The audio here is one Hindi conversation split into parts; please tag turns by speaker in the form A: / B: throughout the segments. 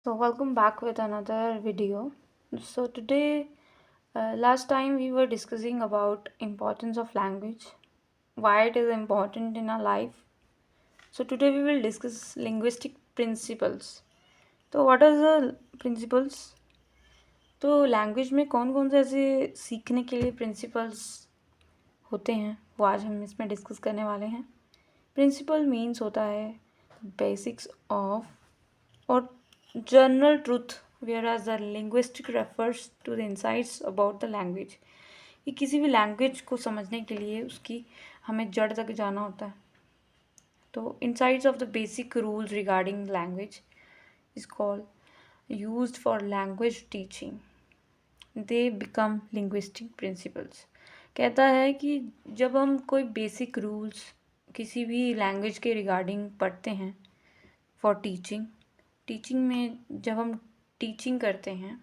A: So welcome back with another video. So today, last time we were discussing about importance of language, why it is important in our life. So today we will discuss linguistic principles. तो what are the principles? तो लैंग्वेज में कौन कौन से ऐसे सीखने के लिए प्रिंसिपल्स होते हैं वो आज हम इसमें डिस्कस करने वाले हैं. प्रिंसिपल मीन्स होता है बेसिक्स ऑफ और general truth whereas the linguistic refers to the insights about the language. कि किसी भी लैंग्वेज को समझने के लिए उसकी हमें जड़ तक जाना होता है. तो insights of the basic rules regarding language is called used for language teaching. They become linguistic principles. कहता है कि जब हम कोई बेसिक रूल्स किसी भी लैंग्वेज के रिगार्डिंग पढ़ते हैं फॉर टीचिंग में जब हम टीचिंग करते हैं,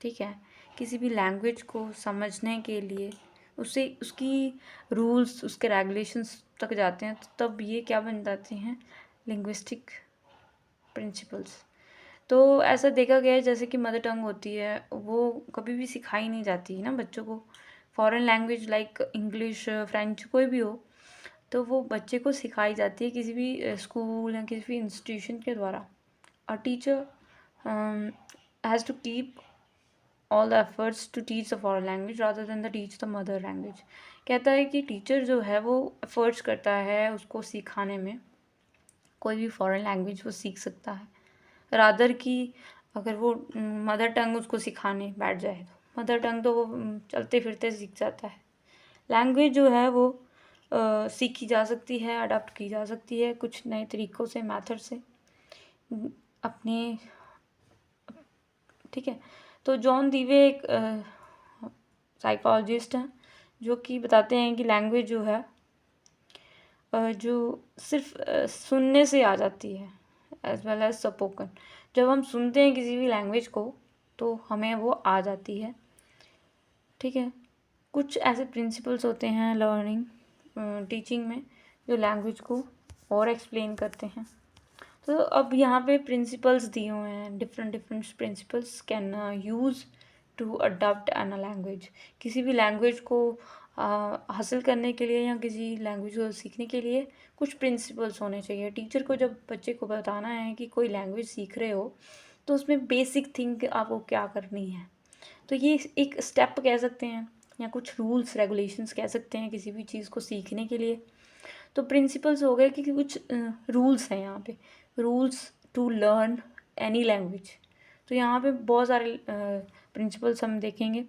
A: ठीक है, किसी भी लैंग्वेज को समझने के लिए उसे उसकी रूल्स उसके रेगुलेशंस तक जाते हैं, तो तब ये क्या बन जाते हैं, लिंग्विस्टिक प्रिंसिपल्स. तो ऐसा देखा गया है जैसे कि मदर टंग होती है वो कभी भी सिखाई नहीं जाती है ना बच्चों को. Foreign language like English, French, कोई भी हो तो वो बच्चे को सिखाई जाती है किसी भी स्कूल या किसी भी इंस्टीट्यूशन के द्वारा. A teacher has to keep all the efforts to teach the foreign language rather than the teach the mother language. कहता है कि टीचर जो है वो एफर्ट्स करता है उसको सिखाने में, कोई भी फॉरेन लैंग्वेज वो सीख सकता है, रादर कि अगर वो मदर टंग उसको सिखाने बैठ जाए. तो मदर टंग तो वो चलते फिरते सीख जाता है. लैंग्वेज जो है वो सीखी जा सकती है, अडॉप्ट की जा सकती है कुछ नए तरीक़ों से, मेथड से अपने, ठीक है. तो जॉन दीवे एक साइकोलॉजिस्ट हैं जो कि बताते हैं कि लैंग्वेज जो है जो सिर्फ सुनने से आ जाती है एज वेल एज स्पोकन. जब हम सुनते हैं किसी भी लैंग्वेज को तो हमें वो आ जाती है, ठीक है. कुछ ऐसे प्रिंसिपल्स होते हैं लर्निंग टीचिंग में जो लैंग्वेज को और एक्सप्लेन करते हैं. तो अब यहाँ पे प्रिंसिपल्स दिए हुए हैं, different principles can use to adopt an a language. किसी भी लैंग्वेज को हासिल करने के लिए या किसी लैंग्वेज को सीखने के लिए कुछ प्रिंसिपल्स होने चाहिए. टीचर को जब बच्चे को बताना है कि कोई लैंग्वेज सीख रहे हो तो उसमें बेसिक थिंग आपको क्या करनी है, तो ये एक स्टेप कह सकते हैं या कुछ रूल्स रेगुलेशंस कह सकते हैं किसी भी चीज़ को सीखने के लिए. तो प्रिंसिपल्स हो गए कि कुछ रूल्स हैं यहाँ पे, rules to learn any language. तो यहाँ पे बहुत सारे प्रिंसिपल्स हम देखेंगे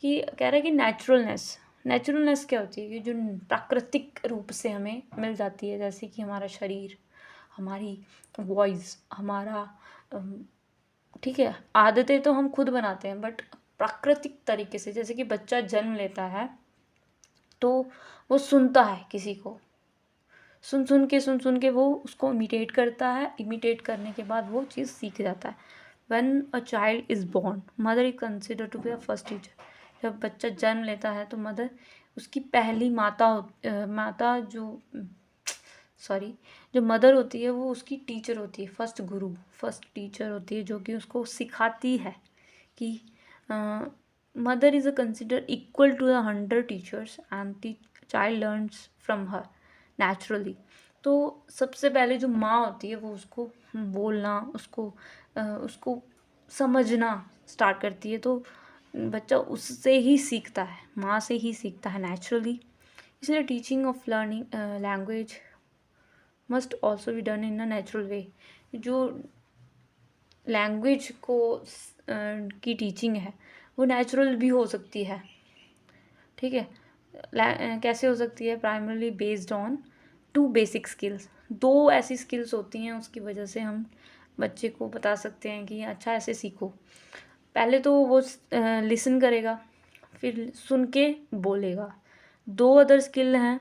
A: कि कह रहा है कि नेचुरलनेस क्या होती है कि जो प्राकृतिक रूप से हमें मिल जाती है, जैसे कि हमारा शरीर, हमारी वॉइस, हमारा ठीक है, आदतें तो हम खुद बनाते हैं बट प्राकृतिक तरीके से, जैसे कि बच्चा जन्म लेता है तो वो सुनता है किसी को, सुन सुन के वो उसको इमिटेट करता है, इमिटेट करने के बाद वो चीज़ सीख जाता है. When a child is born mother is consider to be a first teacher. जब बच्चा जन्म लेता है तो मदर उसकी पहली माता जो मदर होती है वो उसकी टीचर होती है, फर्स्ट टीचर होती है जो कि उसको सिखाती है कि mother is a consider equal to the 100 teachers and child learns from her naturally. तो सबसे पहले जो माँ होती है वो उसको बोलना, उसको समझना स्टार्ट करती है. तो बच्चा उससे ही सीखता है, माँ से ही सीखता है नेचुरली. इसलिए teaching of learning language must also be done in a natural way. जो लैंग्वेज को की टीचिंग है वो नेचुरल भी हो सकती है, ठीक है. कैसे हो सकती है, primarily based on 2 basic skills. 2 ऐसी स्किल्स होती हैं उसकी वजह से हम बच्चे को बता सकते हैं कि अच्छा ऐसे सीखो. पहले तो वो लिसन करेगा, फिर सुन के बोलेगा. 2 अदर स्किल हैं,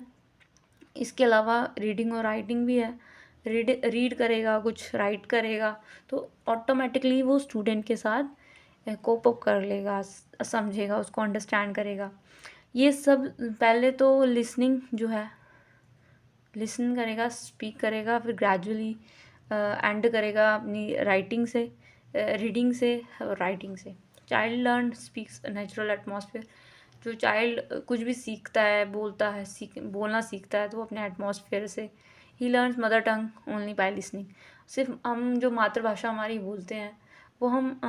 A: इसके अलावा रीडिंग और राइटिंग भी है. रीड करेगा, कुछ राइट करेगा तो ऑटोमेटिकली वो स्टूडेंट के साथ कोप अप कर लेगा, समझेगा, उसको अंडरस्टैंड करेगा. ये सब पहले तो लिसनिंग जो है, लिसन करेगा, स्पीक करेगा, फिर ग्रेजुअली एंड करेगा अपनी राइटिंग से रीडिंग से और राइटिंग से। Child learn speaks natural atmosphere. जो चाइल्ड कुछ भी सीखता है, बोलता है, बोलना सीखता है तो वो अपने एटमॉस्फेयर से। He learns mother tongue only by listening. सिर्फ हम जो मातृभाषा हमारी बोलते हैं वो हम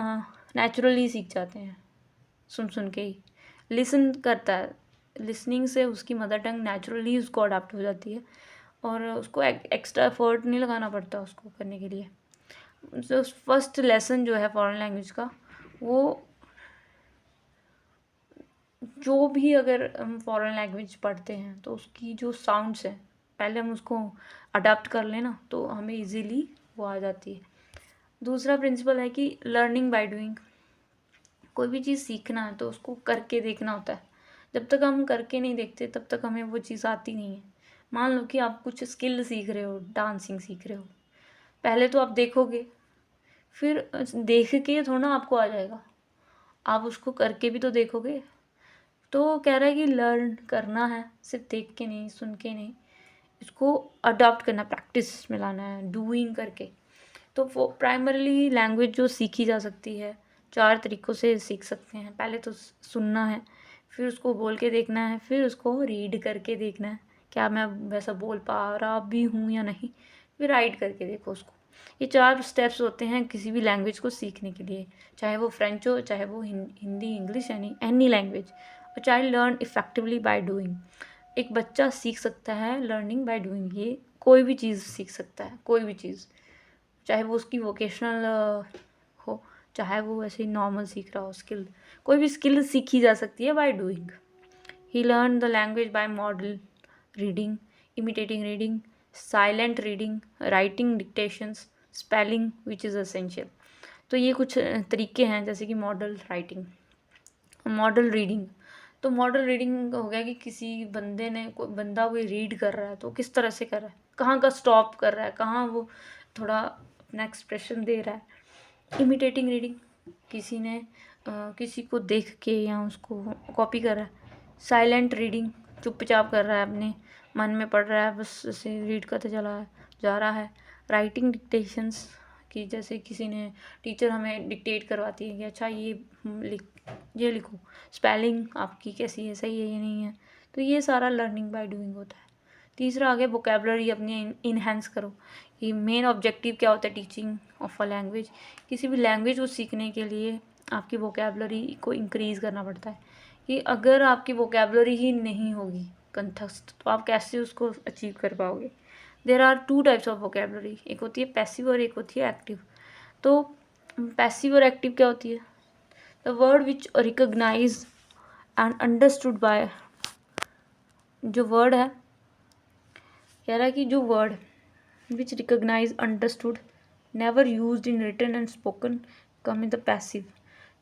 A: नेचुरली सीख जाते हैं, सुन सुन के ही। लिसन करता है, लिसनिंग से उसकी मदर टंग नेचुरली उसको अडाप्ट हो जाती है और उसको एक्स्ट्रा एफर्ट नहीं लगाना पड़ता उसको करने के लिए। जो फर्स्ट लेसन जो है फॉरेन लैंग्वेज का, वो जो भी अगर हम फॉरेन लैंग्वेज पढ़ते हैं तो उसकी जो साउंड्स हैं पहले हम उसको अडाप्ट कर लें ना तो हमें इजीली वो आ जाती है। दूसरा प्रिंसिपल है कि लर्निंग बाय डूइंग। कोई भी चीज़ सीखना है तो उसको करके देखना होता है। जब तक हम करके नहीं देखते तब तक हमें वो चीज़ आती नहीं है। मान लो कि आप कुछ स्किल सीख रहे हो, डांसिंग सीख रहे हो, पहले तो आप देखोगे, फिर देख के थोड़ा ना आपको आ जाएगा, आप उसको करके भी तो देखोगे। तो कह रहा है कि लर्न करना है, सिर्फ देख के नहीं, सुन के नहीं, इसको अडॉप्ट करना, प्रैक्टिस में लाना है, डूइंग करके। तो वो प्राइमरीली लैंग्वेज जो सीखी जा सकती है 4 तरीक़ों से सीख सकते हैं। पहले तो सुनना है, फिर उसको बोल के देखना है, फिर उसको रीड करके देखना है, क्या मैं वैसा बोल पा रहा भी हूँ या नहीं, फिर राइट करके देखो उसको। ये 4 स्टेप्स होते हैं किसी भी लैंग्वेज को सीखने के लिए, चाहे वो फ्रेंच हो, चाहे वो हिंदी, इंग्लिश, यानी any language. A child learn effectively by doing. एक बच्चा सीख सकता है लर्निंग बाय डूइंग। ये कोई भी चीज़ सीख सकता है, कोई भी चीज़, चाहे वो उसकी वोकेशनल हो, चाहे वो ऐसे ही नॉर्मल सीख रहा हो स्किल। कोई भी स्किल सीखी जा सकती है by doing. He learn the language by model reading, imitating reading, silent reading, writing dictations, spelling which is essential. तो ये कुछ तरीके हैं, जैसे कि मॉडल राइटिंग, मॉडल रीडिंग। तो मॉडल रीडिंग हो गया कि किसी बंदे ने, कोई बंदा कोई रीड कर रहा है तो किस तरह से कर रहा है, कहाँ का स्टॉप कर रहा है, कहाँ वो थोड़ा अपना एक्सप्रेशन दे रहा है। इमिटेटिंग रीडिंग, किसी ने किसी को देख के या उसको कॉपी कर रहा है। साइलेंट रीडिंग, चुपचाप कर रहा है, अपने मन में पढ़ रहा है, बस ऐसे रीड करते चला जा रहा है। राइटिंग डिक्टेशंस, कि जैसे किसी ने, टीचर हमें डिक्टेट करवाती है कि अच्छा ये लिखो, स्पेलिंग आपकी कैसी है, सही है या नहीं है। तो ये सारा लर्निंग बाय डूइंग होता है। तीसरा आगे वोकेबलरी अपनी इनहेंस करो। ये मेन ऑब्जेक्टिव क्या होता है टीचिंग ऑफ अ लैंग्वेज। किसी भी लैंग्वेज को सीखने के लिए आपकी वोकेबलरी को इंक्रीज़ करना पड़ता है। कि अगर आपकी वोकेबलरी ही नहीं होगी कंठस्थ, तो आप कैसे उसको अचीव कर पाओगे। There are 2 types of vocabulary, एक होती है पैसिव और एक होती है एक्टिव। तो पैसिव और एक्टिव क्या होती है? The word which recognise and understood by, जो वर्ड है, कह रहा है कि जो word which recognise understood never used in written and spoken come in the passive.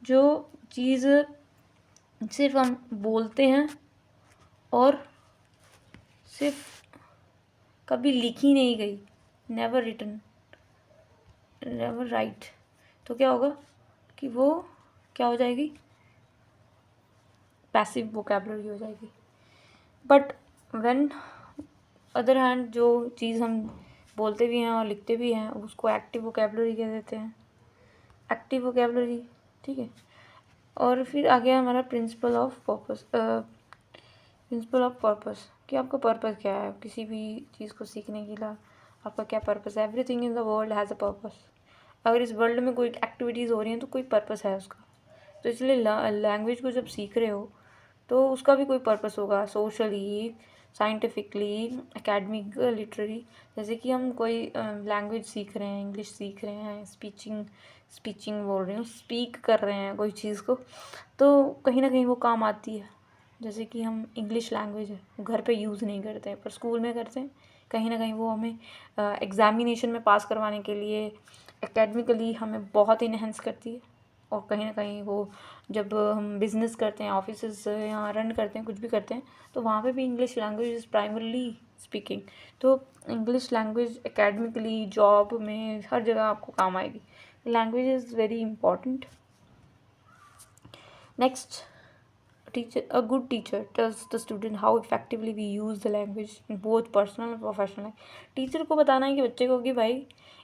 A: जो चीज़ सिर्फ हम बोलते हैं और सिर्फ कभी लिखी नहीं गई, नेवर रिटन, नेवर राइट, तो क्या होगा कि वो क्या हो जाएगी, पैसिव वोकेबलरी हो जाएगी। बट व्हेन अदर हैंड, जो चीज़ हम बोलते भी हैं और लिखते भी हैं, उसको एक्टिव वोकेबलरी कह देते हैं, एक्टिव वोकेबलरी। ठीक है। और फिर आ गया हमारा principle of purpose. Principle of purpose, कि आपका पर्पस क्या है किसी भी चीज़ को सीखने के लिए, आपका क्या पर्पस है। Everything in the world has a purpose. अगर इस वर्ल्ड में कोई एक्टिविटीज़ हो रही हैं तो कोई पर्पस है उसका। तो इसलिए लैंग्वेज को जब सीख रहे हो तो उसका भी कोई पर्पस होगा, सोशली, साइंटिफिकली, एकेडमिक, लिटरेरी। जैसे कि हम कोई लैंग्वेज सीख रहे हैं, इंग्लिश सीख रहे हैं, स्पीचिंग बोल रही हूँ, स्पीक कर रहे हैं कोई चीज़ को, तो कहीं ना कहीं वो काम आती है। जैसे कि हम इंग्लिश लैंग्वेज है वो घर पे यूज़ नहीं करते हैं पर स्कूल में करते हैं, कहीं ना कहीं वो हमें एग्ज़ामिनेशन में पास करवाने के लिए एकेडमिकली हमें बहुत इन्हेंस करती है। और कहीं ना कहीं वो जब हम बिज़नेस करते हैं, ऑफिसेस या रन करते हैं, कुछ भी करते हैं, तो वहाँ पे भी English language is primarily speaking. तो इंग्लिश लैंग्वेज एकेडमिकली, जॉब में, हर जगह आपको काम आएगी। Language is very important. Next, teacher, a good teacher tells the student how effectively we use the language in both personal and professional life। Teacher को बताना है कि बच्चे को कि भाई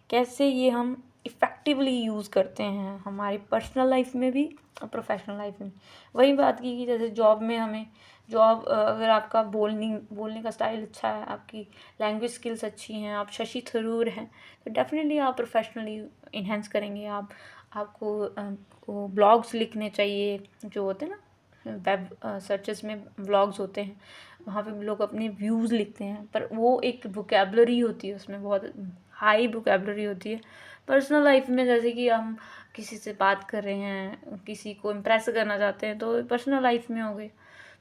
A: कैसे ये हम इफ़ेक्टिवली यूज़ करते हैं हमारी पर्सनल लाइफ में भी और प्रोफेशनल लाइफ में। वही बात की कि जैसे जॉब में हमें अगर आपका बोलने का स्टाइल अच्छा है, आपकी लैंग्वेज स्किल्स अच्छी हैं, आप शशि थरूर हैं, तो डेफिनेटली आप प्रोफेशनली इन्हेंस करेंगे। आपको ब्लॉग्स लिखने चाहिए, जो होते हैं ना वेब सर्चेस में ब्लॉग्स होते हैं, वहाँ पे लोग अपने व्यूज़ लिखते हैं, पर वो एक वोकेबलरी होती है, उसमें बहुत हाई वोकेबलरी होती है। पर्सनल लाइफ में जैसे कि हम किसी से बात कर रहे हैं, किसी को इम्प्रेस करना चाहते हैं, तो पर्सनल लाइफ में हो गए।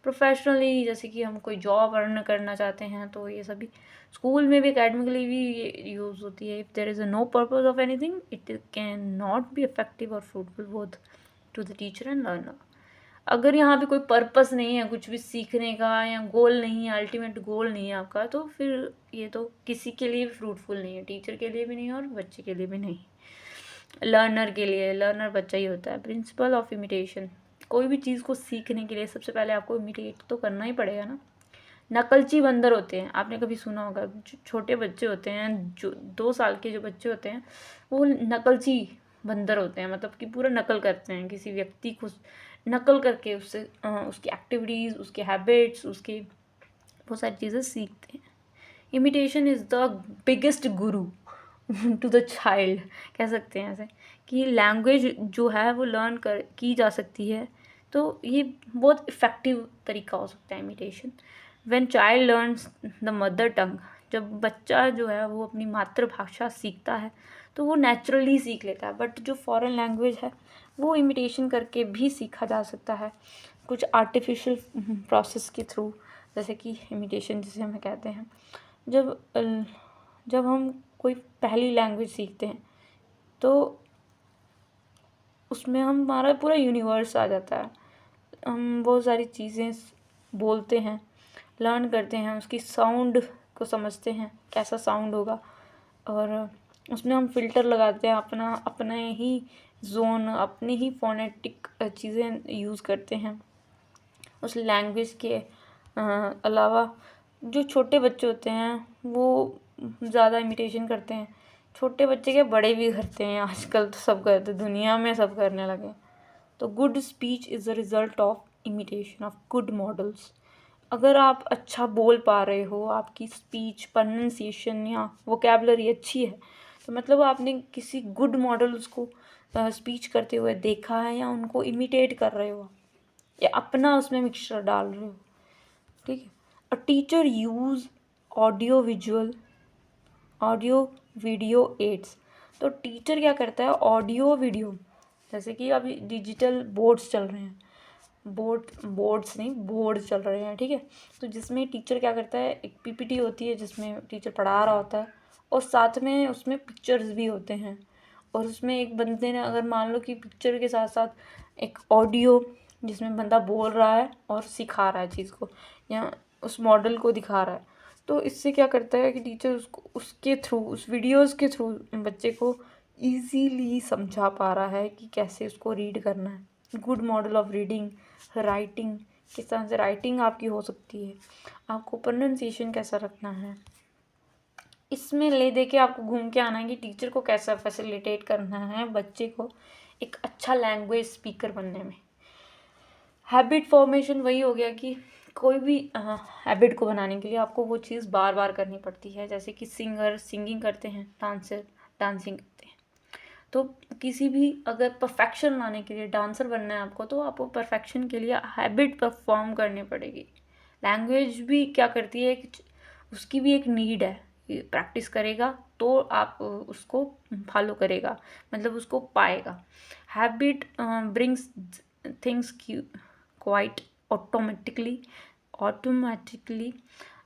A: प्रोफेशनली जैसे कि हम कोई जॉब अर्न करना चाहते हैं, तो ये सभी स्कूल में भी एकेडमिकली भी ये यूज़ होती है। If there is a no purpose of anything, it can not be effective और fruitful both to the teacher and learner. अगर यहाँ पे कोई पर्पस नहीं है कुछ भी सीखने का, या गोल नहीं है, अल्टीमेट गोल नहीं है आपका, तो फिर ये तो किसी के लिए भी फ्रूटफुल नहीं है, टीचर के लिए भी नहीं और बच्चे के लिए भी नहीं। लर्नर के लिए, लर्नर बच्चा ही होता है। प्रिंसिपल ऑफ इमिटेशन, कोई भी चीज़ को सीखने के लिए सबसे पहले आपको इमिटेट तो करना ही पड़ेगा ना। नकलची बंदर होते हैं, आपने कभी सुना होगा, जो छोटे बच्चे होते हैं, जो 2 साल के जो बच्चे होते हैं, वो नकलची बंदर होते हैं, मतलब कि पूरा नकल करते हैं किसी व्यक्ति को, नकल करके उससे उसकी एक्टिविटीज़, उसके हैबिट्स, उसके बहुत सारी चीज़ें सीखते हैं। Imitation is the biggest Guru to the child, कह सकते हैं ऐसे कि लैंग्वेज जो है वो लर्न की जा सकती है, तो ये बहुत इफ़ेक्टिव तरीका हो सकता है imitation. When child learns the mother टंग, जब बच्चा जो है वो अपनी मातृभाषा सीखता है, तो वो नेचुरली सीख लेता है। बट जो फॉरेन लैंग्वेज है वो इमिटेशन करके भी सीखा जा सकता है, कुछ आर्टिफिशियल प्रोसेस के थ्रू, जैसे कि इमिटेशन जिसे हमें कहते हैं। जब हम कोई पहली लैंग्वेज सीखते हैं, तो उसमें हमारा पूरा यूनिवर्स आ जाता है। हम बहुत सारी चीज़ें बोलते हैं, लर्न करते हैं, उसकी साउंड को समझते हैं कैसा साउंड होगा, और उसमें हम फ़िल्टर लगाते हैं, अपने ही जोन, अपनी ही फोनेटिक चीज़ें यूज़ करते हैं उस लैंग्वेज के अलावा। जो छोटे बच्चे होते हैं वो ज़्यादा इमिटेशन करते हैं, छोटे बच्चे क्या, बड़े भी करते हैं आजकल, तो सब करते, दुनिया में सब करने लगे। तो good speech is a result of imitation of good models. अगर आप अच्छा बोल पा रहे हो, आपकी स्पीच, प्रोनंसिएशन या वोकेबलरी अच्छी है, तो मतलब आपने किसी गुड मॉडल्स को स्पीच करते हुए देखा है, या उनको इमिटेट कर रहे हो, या अपना उसमें मिक्सचर डाल रहे हो। ठीक है। A teacher use audio video aids. तो टीचर क्या करता है, ऑडियो वीडियो, जैसे कि अभी डिजिटल बोर्ड्स चल रहे हैं, बोर्ड्स नहीं, बोर्ड चल रहे हैं, ठीक है। तो जिसमें टीचर क्या करता है, एक पीपीटी होती है जिसमें टीचर पढ़ा रहा होता है, और साथ में उसमें पिक्चर्स भी होते हैं, और उसमें एक बंदे ने, अगर मान लो कि पिक्चर के साथ साथ एक ऑडियो जिसमें बंदा बोल रहा है और सिखा रहा है चीज़ को, या उस मॉडल को दिखा रहा है, तो इससे क्या करता है कि टीचर उसको उसके थ्रू, उस वीडियोज़ के थ्रू बच्चे को ईजीली समझा पा रहा है कि कैसे उसको रीड करना है। Good model of reading, writing, किस तरह से राइटिंग आपकी हो सकती है, आपको प्रोनंसिएशन कैसा रखना है, इसमें ले दे के आपको घूम के आना है कि टीचर को कैसा फैसिलिटेट करना है बच्चे को एक अच्छा लैंग्वेज स्पीकर बनने में। हैबिट फॉर्मेशन वही हो गया कि कोई भी हैबिट को बनाने के लिए आपको वो चीज़ बार बार करनी पड़ती है। जैसे कि सिंगर सिंगिंग करते हैं, डांसर डांसिंग करते हैं, तो किसी भी अगर परफेक्शन लाने के लिए, डांसर बनना है आपको, तो आपको परफेक्शन के लिए हैबिट परफॉर्म करनी पड़ेगी। लैंग्वेज भी क्या करती है कि उसकी भी एक नीड है, प्रैक्टिस करेगा तो आप उसको फॉलो करेगा, मतलब उसको पाएगा। Habit brings things quite automatically.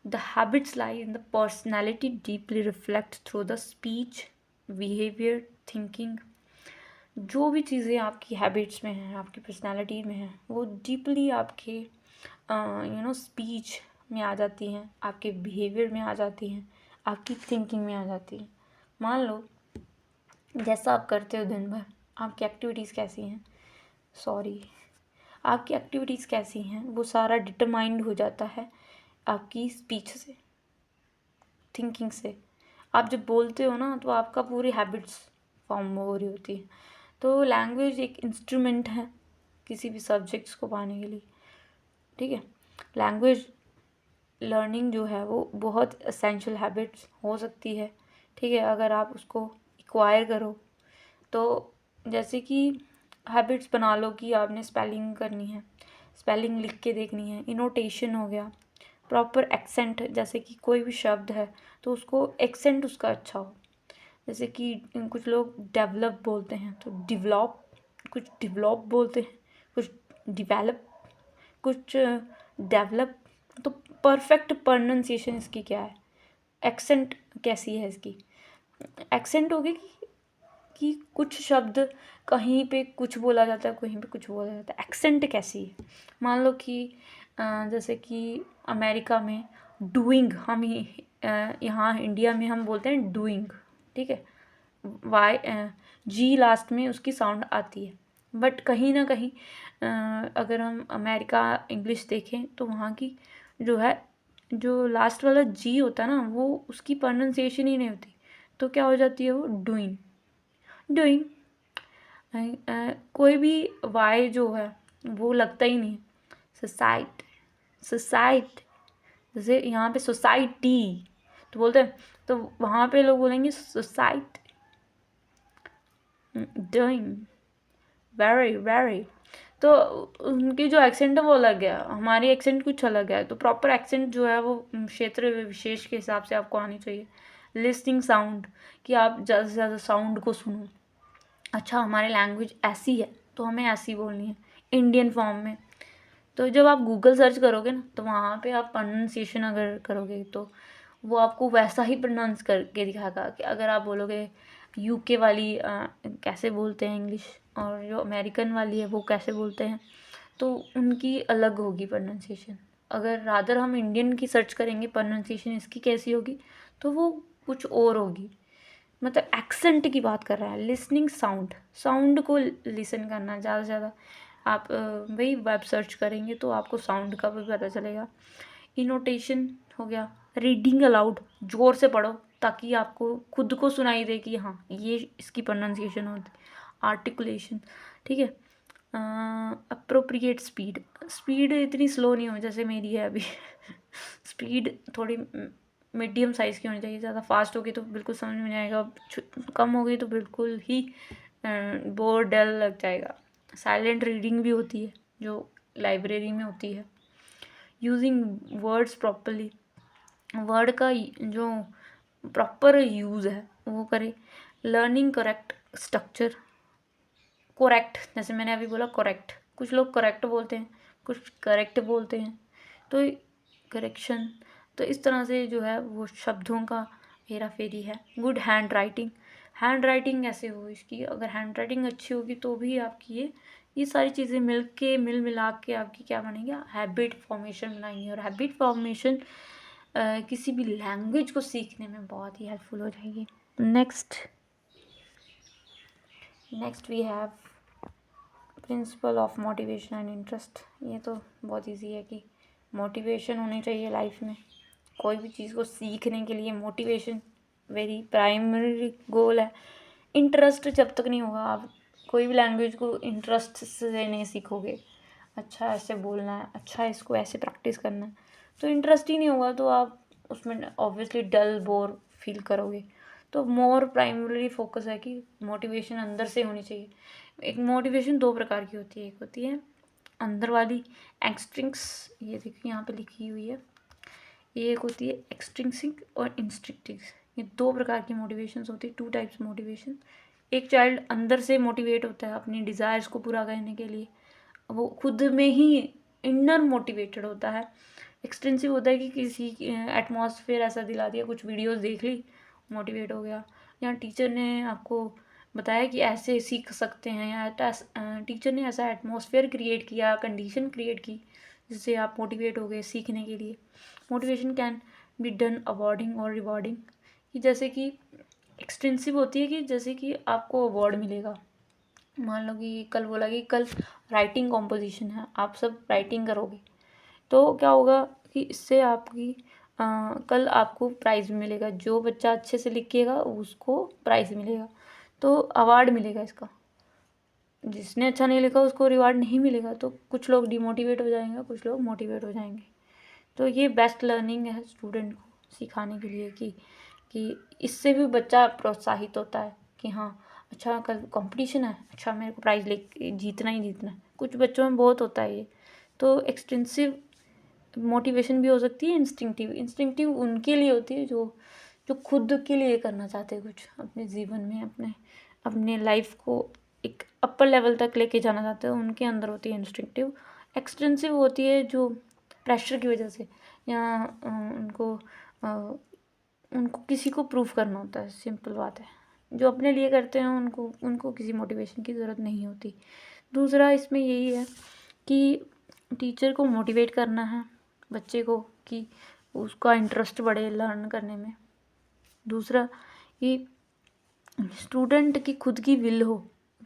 A: The habits lie in the personality, deeply reflect through the speech, behavior, thinking. जो भी चीज़ें आपकी हैबिट्स में हैं, आपकी पर्सनालिटी में हैं, वो डीपली आपके स्पीच में आ जाती हैं, आपके बिहेवियर में आ जाती हैं, आपकी थिंकिंग में आ जाती हैं। मान लो जैसा आप करते हो दिन भर, आपकी एक्टिविटीज़ कैसी हैं, आपकी एक्टिविटीज़ कैसी हैं, वो सारा डिटरमाइंड हो जाता है आपकी स्पीच से, थिंकिंग से। आप जब बोलते हो ना, तो आपका पूरी हैबिट्स फॉर्म हो रही होती है। तो लैंग्वेज एक इंस्ट्रूमेंट है किसी भी सब्जेक्ट्स को पाने के लिए, ठीक है। लैंग्वेज लर्निंग जो है वो बहुत एसेंशियल हैबिट्स हो सकती है, ठीक है, अगर आप उसको एक्वायर करो। तो जैसे कि हैबिट्स बना लो कि आपने स्पेलिंग करनी है, स्पेलिंग लिख के देखनी है, इनोटेशन हो गया, प्रॉपर एक्सेंट, जैसे कि कोई भी शब्द है तो उसको एक्सेंट उसका अच्छा हो। जैसे कि कुछ लोग डेवलप बोलते हैं तो डिवलॉप, कुछ डिवलॉप बोलते हैं, कुछ डिवेलप, कुछ डेवलप। तो परफेक्ट प्रोनाउंसिएशन इसकी क्या है, एक्सेंट कैसी है इसकी। एक्सेंट होगी कि कुछ शब्द कहीं पे कुछ बोला जाता है, कहीं पे कुछ बोला जाता है, एक्सेंट कैसी है। मान लो कि जैसे कि अमेरिका में डूइंग, हम यहाँ इंडिया में हम बोलते हैं डूइंग, ठीक है, वाई जी लास्ट में उसकी साउंड आती है। बट कहीं ना कहीं अगर हम अमेरिका इंग्लिश देखें तो वहाँ की जो है, जो लास्ट वाला जी होता है ना, वो उसकी प्रोनाउंसिएशन ही नहीं होती। तो क्या हो जाती है, वो डूइंग, डूइंग। कोई भी वाई जो है वो लगता ही नहीं। सोसाइट, सोसाइट, जैसे यहाँ पे सोसाइटी तो बोलते हैं, तो वहाँ पे लोग बोलेंगे सोसाइट, डूइंग, वेरी वेरी। तो उनकी जो एक्सेंट है वो अलग है, हमारी एक्सेंट कुछ अलग है। तो प्रॉपर एक्सेंट जो है वो क्षेत्र विशेष के हिसाब से आपको आनी चाहिए। लिसनिंग साउंड, कि आप ज़्यादा से ज़्यादा साउंड को सुनो। अच्छा, हमारी लैंग्वेज ऐसी है तो हमें ऐसी बोलनी है इंडियन फॉर्म में। तो जब आप गूगल सर्च करोगे ना तो वहाँ पे आप प्रोनाउंसिएशन अगर करोगे तो वो आपको वैसा ही प्रोनाउंस करके दिखाएगा। कि अगर आप बोलोगे यूके वाली कैसे बोलते हैं इंग्लिश, और जो अमेरिकन वाली है वो कैसे बोलते हैं, तो उनकी अलग होगी प्रोनाउंसिएशन। अगर रादर हम इंडियन की सर्च करेंगे प्रोनाउंसिएशन इसकी कैसी होगी, तो वो कुछ और होगी। मतलब एक्सेंट की बात कर रहा है, लिसनिंग साउंड, साउंड को लिसन करना ज़्यादा से ज़्यादा। आप वही वेब सर्च करेंगे तो आपको साउंड का भी पता चलेगा। इनोटेशन हो गया, रीडिंग अलाउड, ज़ोर से पढ़ो ताकि आपको खुद को सुनाई दे कि हाँ ये इसकी प्रोनाउंसिएशन होती। आर्टिकुलेशन, ठीक है। अप्रोप्रिएट स्पीड, स्पीड इतनी स्लो नहीं हो जैसे मेरी है अभी स्पीड थोड़ी मीडियम साइज़ की होनी चाहिए। ज़्यादा फास्ट होगी तो बिल्कुल समझ में नहीं आएगा, कम हो गई तो बिल्कुल ही बोर डल लग जाएगा। साइलेंट रीडिंग भी होती है जो लाइब्रेरी में होती है। यूजिंग वर्ड्स प्रॉपरली, वर्ड का जो प्रॉपर यूज़ है वो करे। लर्निंग करेक्ट स्ट्रक्चर, करेक्ट, जैसे मैंने अभी बोला करेक्ट, कुछ लोग करेक्ट बोलते हैं, कुछ करेक्ट बोलते हैं, तो करेक्शन। तो इस तरह से जो है वो शब्दों का हेरा फेरी है। Good hand writing, hand writing ऐसे हो इसकी, अगर हैंड राइटिंग अच्छी होगी तो भी आपकी ये सारी चीज़ें मिल मिला के आपकी क्या बनेगी, हैबिट फॉर्मेशन बनाएंगी। और हैबिट फॉर्मेशन किसी भी लैंग्वेज को सीखने में बहुत ही हेल्पफुल हो जाएगी। Next we have principle of motivation and interest. ये तो बहुत इजी है कि मोटिवेशन होनी चाहिए लाइफ में। कोई भी चीज़ को सीखने के लिए मोटिवेशन वेरी प्राइमरी गोल है। इंटरेस्ट जब तक नहीं होगा, आप कोई भी लैंग्वेज को इंटरेस्ट से नहीं सीखोगे। अच्छा ऐसे बोलना है, अच्छा इसको ऐसे प्रैक्टिस करना है, तो इंटरेस्ट ही नहीं होगा तो आप उसमें ऑब्वियसली डल बोर फील करोगे। तो मोर प्राइमरी फोकस है कि मोटिवेशन अंदर से होनी चाहिए। एक मोटिवेशन दो प्रकार की होती है, एक होती है अंदर वाली एक्सट्रिंक्स, ये देखिए यहाँ पे लिखी हुई है, ये एक होती है एक्सट्रिंसिक और इंस्ट्रिक्टिक्स। ये दो प्रकार की मोटिवेशंस होती है, टू टाइप्स मोटिवेशन। एक चाइल्ड अंदर से मोटिवेट होता है अपनी डिज़ायर्स को पूरा करने के लिए, वो खुद में ही इनर मोटिवेटेड होता है। एक्सटेंसिव होता है कि किसी एटमॉस्फेयर ऐसा दिला दिया, कुछ वीडियोस देख ली, मोटिवेट हो गया, या टीचर ने आपको बताया कि ऐसे सीख सकते हैं, या टीचर ने ऐसा एटमॉस्फेयर क्रिएट किया, कंडीशन क्रिएट की जिससे आप मोटिवेट हो गए सीखने के लिए। Motivation can be done awarding और रिवॉर्डिंग, कि जैसे कि एक्सटेंसिव होती है कि जैसे कि आपको अवार्ड मिलेगा। मान लो कि कल बोला कि कल राइटिंग कॉम्पोजिशन है, आप सब राइटिंग करोगे, तो क्या होगा कि इससे आपकी कल आपको प्राइज़ मिलेगा। जो बच्चा अच्छे से लिखेगा उसको प्राइज़ मिलेगा। तो अवार्ड मिलेगा इसका। जिसने अच्छा नहीं लिखा उसको रिवार्ड नहीं मिलेगा। तो कुछ लोग डिमोटिवेट हो जाएंगे, कुछ लोग मोटिवेट हो जाएंगे। तो ये बेस्ट लर्निंग है स्टूडेंट को सिखाने के लिए कि इससे भी बच्चा प्रोत्साहित होता है कि हाँ अच्छा कल कंपटीशन है, अच्छा मेरे को प्राइज़ ले जीतना ही जीतना है। कुछ बच्चों में बहुत होता है ये। तो एक्सटेंसिव मोटिवेशन भी हो सकती है, इंस्टिंक्टिव उनके लिए होती है जो जो खुद के लिए करना चाहते हैं कुछ अपने जीवन में, अपने लाइफ को एक अपर लेवल तक लेके जाना चाहते हैं, उनके अंदर होती है इंस्टिंक्टिव। एक्सटेंसिव होती है जो प्रेशर की वजह से या उनको किसी को प्रूव करना होता है। सिंपल बात है। जो अपने लिए करते हैं उनको उनको किसी मोटिवेशन की ज़रूरत नहीं होती। दूसरा इसमें यही है कि टीचर को मोटिवेट करना है बच्चे को कि उसका इंटरेस्ट बढ़े लर्न करने में। दूसरा कि स्टूडेंट की खुद की विल हो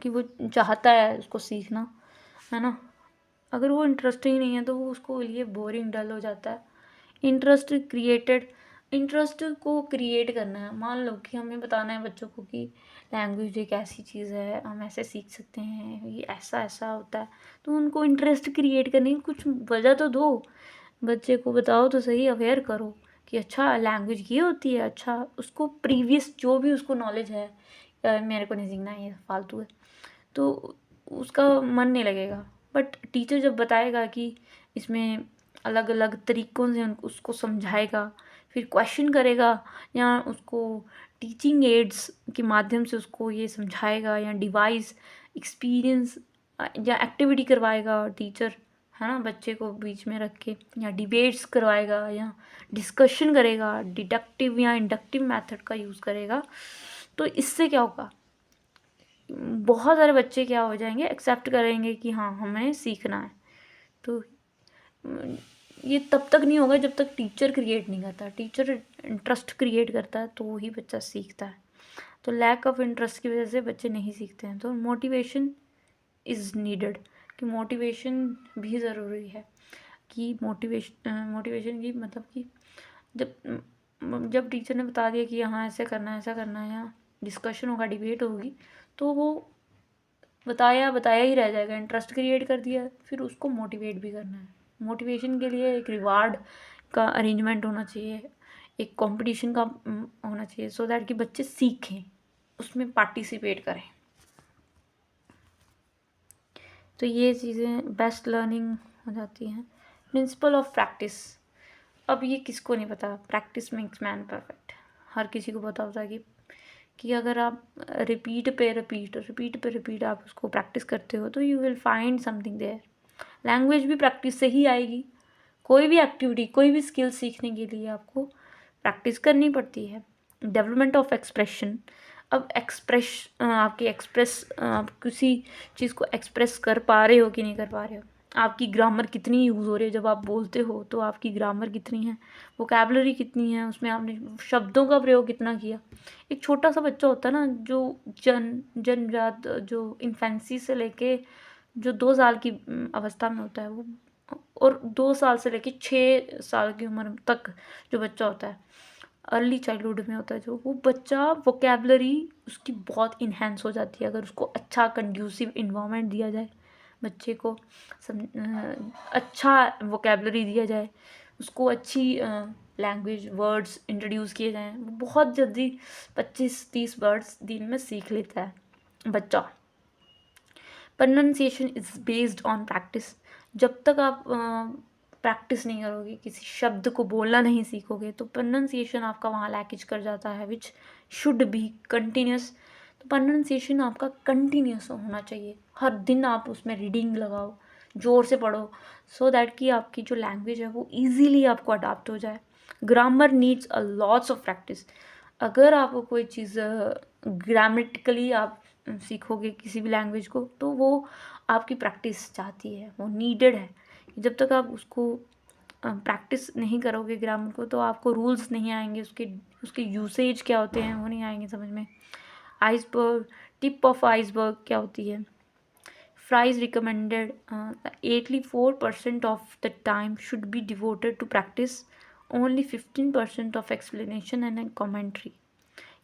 A: कि वो चाहता है उसको सीखना, है ना। अगर वो इंटरेस्ट ही नहीं है तो वो उसको लिए बोरिंग डल हो जाता है। इंटरेस्ट को क्रिएट करना है। मान लो कि हमें बताना है बच्चों को कि लैंग्वेज एक ऐसी चीज़ है, हम ऐसे सीख सकते हैं, ये ऐसा ऐसा होता है। तो उनको इंटरेस्ट क्रिएट करने की कुछ वजह तो दो, बच्चे को बताओ तो सही, अवेयर करो कि अच्छा लैंग्वेज ये होती है। अच्छा उसको प्रीवियस जो भी उसको नॉलेज है, मेरे को नहीं सीखना है, ये फालतू है, तो उसका मन नहीं लगेगा। बट टीचर जब बताएगा कि इसमें अलग अलग तरीक़ों से उसको समझाएगा, फिर क्वेश्चन करेगा या उसको टीचिंग एड्स के माध्यम से उसको ये समझाएगा या डिवाइस एक्सपीरियंस या एक्टिविटी करवाएगा टीचर, है ना, बच्चे को बीच में रख के, या डिबेट्स करवाएगा या डिस्कशन करेगा, डिडक्टिव या इंडक्टिव मेथड का यूज़ करेगा। तो इससे क्या होगा, बहुत सारे बच्चे क्या हो जाएंगे, एक्सेप्ट करेंगे कि हाँ हमें सीखना है। तो ये तब तक नहीं होगा जब तक टीचर क्रिएट नहीं करता। टीचर इंटरेस्ट क्रिएट करता है तो ही बच्चा सीखता है। तो लैक ऑफ इंटरेस्ट की वजह से बच्चे नहीं सीखते हैं। तो मोटिवेशन इज़ नीडेड, कि मोटिवेशन भी ज़रूरी है। कि मोटिवेशन की मतलब कि जब टीचर ने बता दिया कि हाँ ऐसे करना है, ऐसा करना है, या डिस्कशन होगा, डिबेट होगी, तो वो बताया ही रह जाएगा। इंटरेस्ट क्रिएट कर दिया, फिर उसको मोटिवेट भी करना है। मोटिवेशन के लिए एक रिवार्ड का अरेंजमेंट होना चाहिए, एक कंपटीशन का होना चाहिए, सो दैट कि बच्चे सीखें, उसमें पार्टिसिपेट करें। तो ये चीज़ें बेस्ट लर्निंग हो जाती हैं। प्रिंसिपल ऑफ प्रैक्टिस, अब ये किसको नहीं पता, प्रैक्टिस मेक्स मैन परफेक्ट। हर किसी को पता होता है कि अगर आप रिपीट पे रिपीट आप उसको प्रैक्टिस करते हो तो you will find something there. Language भी प्रैक्टिस से ही आएगी। कोई भी एक्टिविटी, कोई भी स्किल सीखने के लिए आपको प्रैक्टिस करनी पड़ती है। डेवलपमेंट ऑफ एक्सप्रेशन, अब आप किसी चीज़ को एक्सप्रेस कर पा रहे हो कि नहीं कर पा रहे हो। आपकी ग्रामर कितनी यूज़ हो रही है, जब आप बोलते हो तो आपकी ग्रामर कितनी है, वोकैबुलरी कितनी है, उसमें आपने शब्दों का प्रयोग कितना किया। एक छोटा सा बच्चा होता है ना, जो जन्मजात, जो इन्फेंसी से लेके जो 2 साल की अवस्था में होता है वो, और 2 साल से लेके 6 साल की उम्र तक जो बच्चा होता है, अर्ली चाइल्डहुड में होता है जो, वो बच्चा वोकैबुलरी उसकी बहुत इन्हेंस हो जाती है अगर उसको अच्छा कंड्यूसिव इन्वायरमेंट दिया जाए। बच्चे को अच्छा वोकैबुलरी दिया जाए, उसको अच्छी लैंग्वेज वर्ड्स इंट्रोड्यूस किए जाएँ, वो बहुत जल्दी 25-30 वर्ड्स दिन में सीख लेता है बच्चा। Pronunciation is based on practice. जब तक आप प्रैक्टिस नहीं करोगे, किसी शब्द को बोलना नहीं सीखोगे, तो प्रोनाउंसिएशन आपका वहाँ लैकेज कर जाता है, विच शुड बी कंटिन्यूस। तो प्रोनाउंसिएशन आपका कंटिन्यूस होना चाहिए। हर दिन आप उसमें रीडिंग लगाओ, ज़ोर से पढ़ो, सो दैट कि आपकी जो लैंग्वेज है वो ईजीली आपको अडाप्ट हो जाए। Grammar needs a lots of practice. अगर आपको कोई चीज़ ग्रामेटिकली आप सीखोगे किसी भी लैंग्वेज को, तो वो आपकी प्रैक्टिस चाहती है, वो नीडेड है। जब तक आप उसको प्रैक्टिस नहीं करोगे ग्रामर को, तो आपको रूल्स नहीं आएंगे, उसके यूसेज क्या होते हैं वो नहीं आएंगे समझ में। आइसबर्ग, टिप ऑफ आइसबर्ग क्या होती है। Fry's recommended 84% of the time should be devoted to practice, only 15% of explanation and commentary.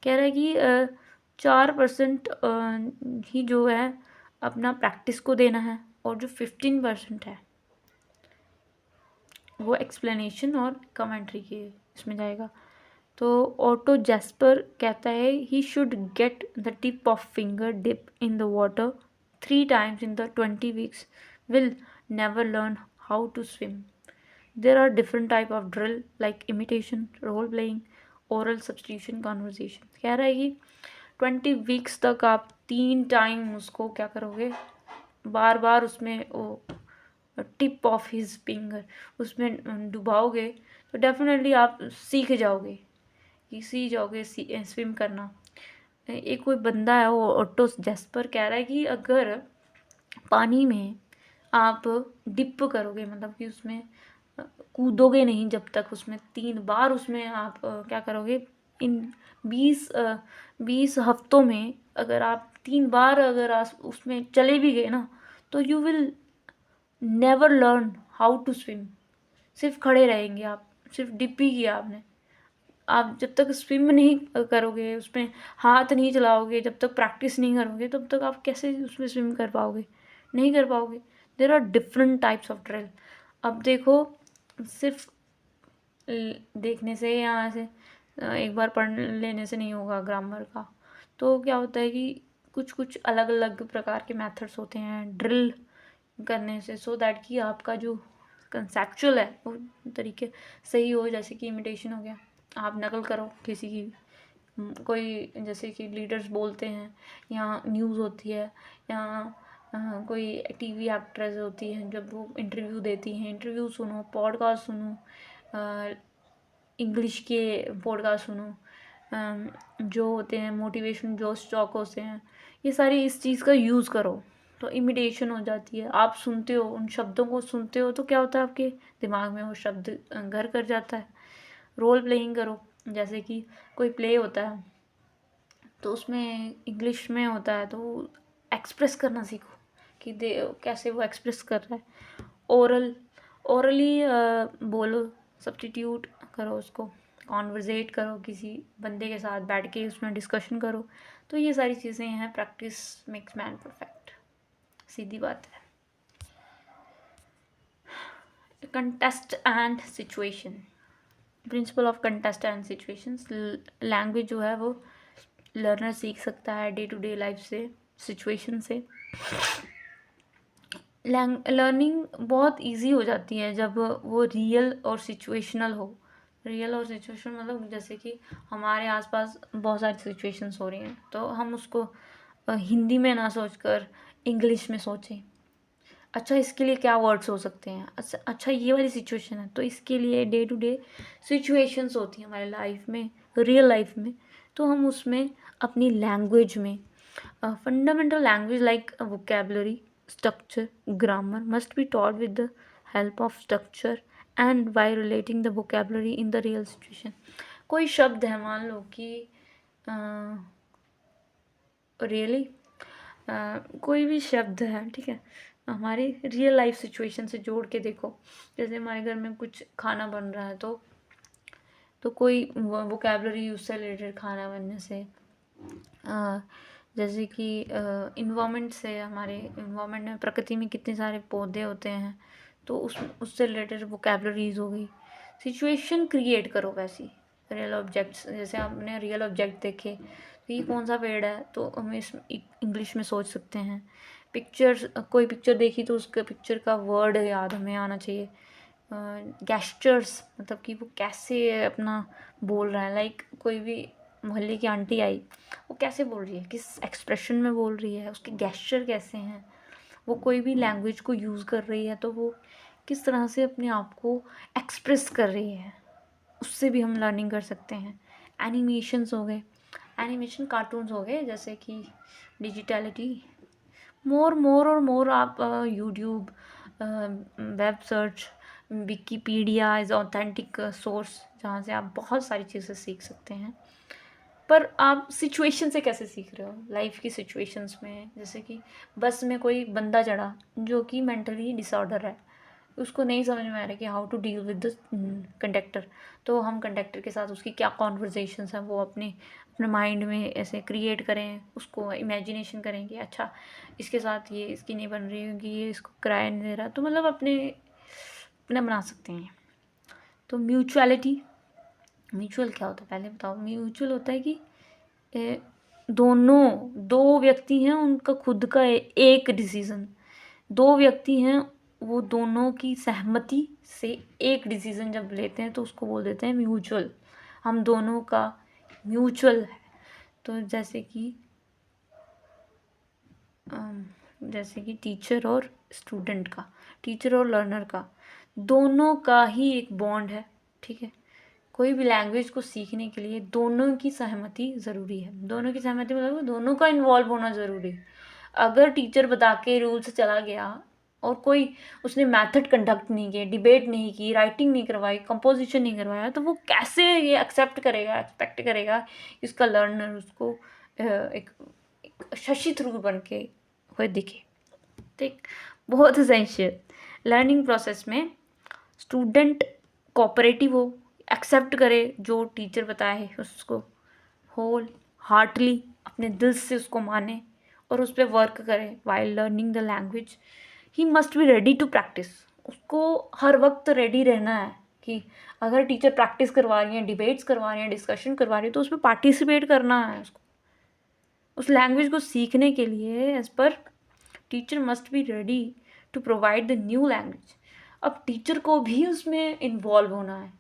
A: कह रहा है कि 4% ही जो है अपना प्रैक्टिस को देना है, और जो 15% है वो एक्सप्लेनेशन और कमेंट्री के इसमें जाएगा। तो ऑटो जैस्पर कहता है he should get the tip of finger dip in the water 3 times in the 20 weeks will never learn how to swim. There are different type of drill like imitation, role playing, oral substitution, conversation. कह रहा है कि 20 वीक्स तक आप 3 टाइम उसको क्या करोगे, बार बार उसमें वो टिप ऑफ हिज फिंगर उसमें डुबाओगे तो डेफिनेटली आप सीख जाओगे स्विम करना। एक कोई बंदा है वो ऑटो जैस्पर कह रहा है कि अगर पानी में आप डिप करोगे, मतलब कि उसमें कूदोगे नहीं जब तक उसमें 3 बार उसमें आप क्या करोगे, इन 20 हफ्तों में अगर आप 3 बार अगर आप उसमें चले भी गए ना, तो you will never learn how to swim. सिर्फ खड़े रहेंगे आप, सिर्फ डिप ही किया आपने। आप जब तक स्विम नहीं करोगे, उसमें हाथ नहीं चलाओगे, जब तक प्रैक्टिस नहीं करोगे, तब तक आप कैसे उसमें स्विम कर पाओगे, नहीं कर पाओगे। There are different types of drill. अब देखो, सिर्फ देखने से या ऐसे एक बार पढ़ लेने से नहीं होगा ग्रामर का। तो क्या होता है कि कुछ कुछ अलग अलग प्रकार के मेथड्स होते हैं ड्रिल करने से, सो दैट कि आपका जो कंसेप्चुअल है वो तरीके सही हो। जैसे कि इमिटेशन हो गया, आप नकल करो किसी की, कोई जैसे कि लीडर्स बोलते हैं, या न्यूज़ होती है, या कोई टीवी एक्ट्रेस होती हैं जब वो इंटरव्यू देती हैं, इंटरव्यू सुनो, पॉडकास्ट सुनो, इंग्लिश के पॉडकास्ट सुनो, जो होते हैं मोटिवेशन जो स्टॉक होते हैं, ये सारी इस चीज़ का यूज़ करो तो इमिटेशन हो जाती है। आप सुनते हो, उन शब्दों को सुनते हो तो क्या होता है, आपके दिमाग में वो शब्द घर कर जाता है। रोल प्लेइंग करो, जैसे कि कोई प्ले होता है तो उसमें इंग्लिश में होता है तो एक्सप्रेस करना सीखो कि कैसे वो एक्सप्रेस कर रहा है। ओरली बोलो, सब्स्टिट्यूट करो उसको, कॉन्वर्जेट करो किसी बंदे के साथ बैठ के, उसमें डिस्कशन करो। तो ये सारी चीज़ें हैं, प्रैक्टिस मेक्स मैन परफेक्ट, सीधी बात है। Contest and situation, principle of contest and situations. Language जो है वो लर्नर सीख सकता है डे टू डे लाइफ से, सिचुएशन से। लर्निंग बहुत इजी हो जाती है जब वो रियल और सिचुएशनल हो। रियल और सिचुएशन मतलब जैसे कि हमारे आसपास बहुत सारी सिचुएशंस हो रही हैं, तो हम उसको हिंदी में ना सोचकर इंग्लिश में सोचें। अच्छा, इसके लिए क्या वर्ड्स हो सकते हैं, अच्छा ये वाली सिचुएशन है तो इसके लिए डे टू डे सिचुएशंस होती हैं हमारे लाइफ में, रियल लाइफ में। तो हम उसमें अपनी लैंग्वेज में fundamental language like vocabulary, structure, grammar must be taught with the help of structure and by relating the vocabulary in the real situation. कोई शब्द है, मान लो कि रियली कोई भी शब्द है, ठीक है, हमारी रियल लाइफ सिचुएशन से जोड़ के देखो। जैसे हमारे घर में कुछ खाना बन रहा है तो कोई वोकेबलरी उससे रिलेटेड खाना बनने से, जैसे कि इन्वामेंट से, हमारे इन्वामेंट में प्रकृति में कितने सारे पौधे होते हैं तो उससे रिलेटेड वोकेबलरीज हो गई। सिचुएशन क्रिएट करो वैसी। रियल ऑब्जेक्ट्स, जैसे आपने रियल ऑब्जेक्ट देखे तो ये कौन सा पेड़ है तो हम इस इंग्लिश में सोच सकते हैं। पिक्चर्स, कोई पिक्चर देखी तो उसका पिक्चर का वर्ड याद हमें आना चाहिए। गेस्चर्स मतलब कि वो कैसे अपना बोल रहा है, लाइक कोई भी मोहल्ले की आंटी आई, वो कैसे बोल रही है, किस एक्सप्रेशन में बोल रही है, उसके गेस्चर कैसे हैं, वो कोई भी लैंग्वेज को यूज़ कर रही है तो वो किस तरह से अपने आप को एक्सप्रेस कर रही है, उससे भी हम लर्निंग कर सकते हैं। एनिमेशंस हो गए, एनिमेशन कार्टून्स हो गए, जैसे कि डिजिटलिटी, मोर और मोर आप YouTube, web search, Wikipedia is authentic source जहाँ से आप बहुत सारी चीज़ें सीख सकते हैं। पर आप सिचुएशन से कैसे सीख रहे हो, लाइफ की सिचुएशंस में। जैसे कि बस में कोई बंदा चढ़ा जो कि मेंटली डिसऑर्डर है, उसको नहीं समझ में आ रहा कि how to deal with the conductor, तो हम कंडक्टर के साथ उसकी क्या कॉन्वर्जेशंस हैं वो अपने अपने माइंड में ऐसे क्रिएट करें, उसको इमेजिनेशन करें कि अच्छा इसके साथ ये इसकी नहीं बन रही होगी, ये इसको किराया नहीं दे रहा, तो मतलब अपना बना सकते हैं। तो म्यूचुअलिटी, म्यूचुअल क्या होता है पहले बताओ। म्यूचुअल होता है कि दो व्यक्ति हैं, उनका खुद का एक डिसीजन, दो व्यक्ति हैं वो दोनों की सहमति से एक डिसीजन जब लेते हैं तो उसको बोल देते हैं म्यूचुअल। हम दोनों का म्यूचुअल है। तो जैसे कि टीचर और स्टूडेंट का, टीचर और लर्नर का, दोनों का ही एक बॉन्ड है, ठीक है। कोई भी लैंग्वेज को सीखने के लिए दोनों की सहमति ज़रूरी है। दोनों की सहमति मतलब दोनों का इन्वॉल्व होना ज़रूरी है। अगर टीचर बता के रूल से चला गया और कोई उसने मेथड कंडक्ट नहीं किए, डिबेट नहीं की, राइटिंग नहीं करवाई, कंपोजिशन नहीं करवाया, तो वो कैसे ये एक्सेप्ट करेगा, एक्सपेक्ट करेगा कि उसका लर्नर उसको एक शशि थ्रू बन के हुए दिखे। तो एक बहुत एसेंशियल लर्निंग प्रोसेस में स्टूडेंट कोऑपरेटिव हो, एक्सेप्ट करे जो टीचर बताए उसको होल हार्टली अपने दिल से उसको माने और उस पर वर्क करे while learning the language. He must be ready to practice. उसको हर वक्त रेडी रहना है कि अगर टीचर प्रैक्टिस करवा रही हैं, डिबेट्स करवा रही हैं, डिस्कशन करवा रही है, तो उसमें पार्टिसिपेट करना है उसको। उस लैंग्वेज को सीखने के लिए as per teacher must be ready to provide the new language. अब टीचर को भी उसमें इन्वॉल्व होना है।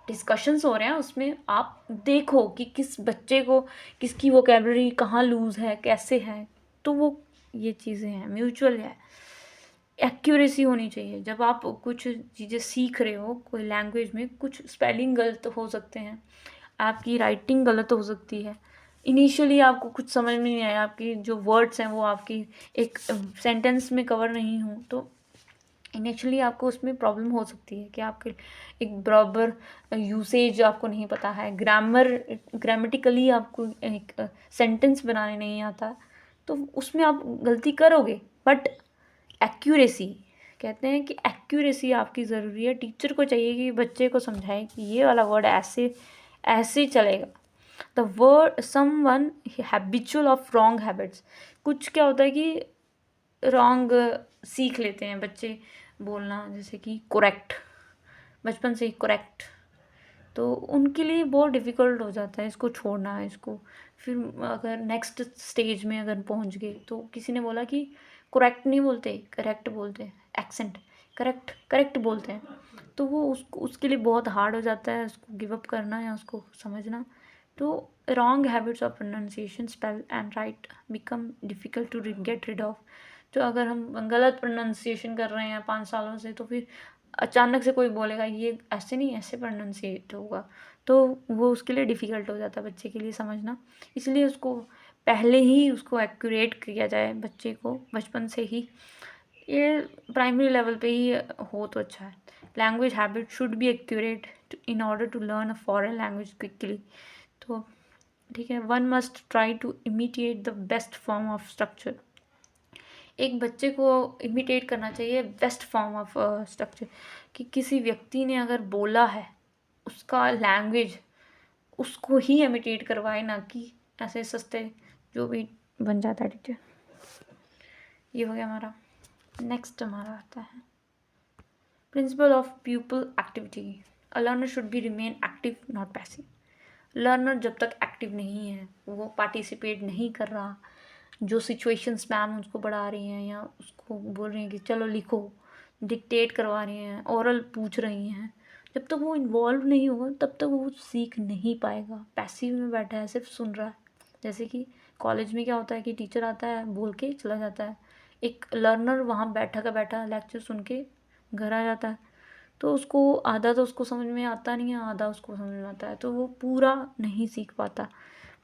A: डिस्कशंस हो रहे हैं, उसमें आप देखो कि किस बच्चे को किसकी वोकेबलरी कहाँ लूज़ है, कैसे है। तो वो ये चीज़ें हैं, म्यूचुअल है। एक्यूरेसी होनी चाहिए। जब आप कुछ चीज़ें सीख रहे हो कोई लैंग्वेज में, कुछ स्पेलिंग गलत हो सकते हैं, आपकी राइटिंग गलत हो सकती है, इनिशियली आपको कुछ समझ में नहीं आया, आपकी जो वर्ड्स हैं वो आपकी एक सेंटेंस में कवर नहीं हो, तो इनिशियली आपको उसमें प्रॉब्लम हो सकती है कि आपके एक बराबर यूसेज आपको नहीं पता है, ग्रामेटिकली आपको एक सेंटेंस बनाने नहीं आता, तो उसमें आप गलती करोगे। बट एक्यूरेसी, कहते हैं कि एक्यूरेसी आपकी ज़रूरी है। टीचर को चाहिए कि बच्चे को समझाए कि ये वाला वर्ड ऐसे ऐसे चलेगा। The word someone habitual of wrong habits. कुछ क्या होता है कि रॉन्ग सीख लेते हैं बच्चे बोलना, जैसे कि करेक्ट, बचपन से ही करेक्ट, तो उनके लिए बहुत डिफ़िकल्ट हो जाता है इसको छोड़ना है इसको। फिर अगर नेक्स्ट स्टेज में अगर पहुंच गए तो किसी ने बोला कि करेक्ट नहीं बोलते, करेक्ट बोलते हैं, एक्सेंट करेक्ट करेक्ट बोलते हैं, तो वो उसके लिए बहुत हार्ड हो जाता है उसको गिव अप करना या उसको समझना। तो wrong habits of pronunciation, spell and write become difficult to get rid of. तो अगर हम गलत प्रोनाउंसिएशन कर रहे हैं 5 सालों से, तो फिर अचानक से कोई बोलेगा ये ऐसे नहीं ऐसे प्रोनाउंसिएट होगा, तो वो उसके लिए डिफ़िकल्ट हो जाता है बच्चे के लिए समझना। इसलिए उसको पहले ही उसको एक्यूरेट किया जाए बच्चे को बचपन से ही, ये प्राइमरी लेवल पे ही हो तो अच्छा है। Language habit should be accurate in order to learn a foreign language quickly. तो ठीक है, one must try to imitate the best form of structure. एक बच्चे को इमिटेट करना चाहिए बेस्ट फॉर्म ऑफ स्ट्रक्चर, कि किसी व्यक्ति ने अगर बोला है उसका लैंग्वेज उसको ही इमिटेट करवाए, ना कि ऐसे सस्ते जो भी बन जाता है टीचर। ये हो गया हमारा। नेक्स्ट हमारा आता है principle of pupil activity. A learner should be remain active not passive. Learner जब तक एक्टिव नहीं है, वो पार्टिसिपेट नहीं कर रहा, जो सिचुएशंस मैम उसको पढ़ा रही हैं या उसको बोल रही हैं कि चलो लिखो, डिक्टेट करवा रही हैं, ओरल पूछ रही हैं, जब तक वो इन्वॉल्व नहीं होगा तब तक वो सीख नहीं पाएगा। पैसिव में बैठा है, सिर्फ सुन रहा है। जैसे कि कॉलेज में क्या होता है कि टीचर आता है बोल के चला जाता है, एक लर्नर वहाँ बैठा का बैठा लेक्चर सुन के घर आ जाता है, तो उसको आधा तो उसको समझ में आता नहीं है, आधा उसको समझ में आता है, तो वो पूरा नहीं सीख पाता।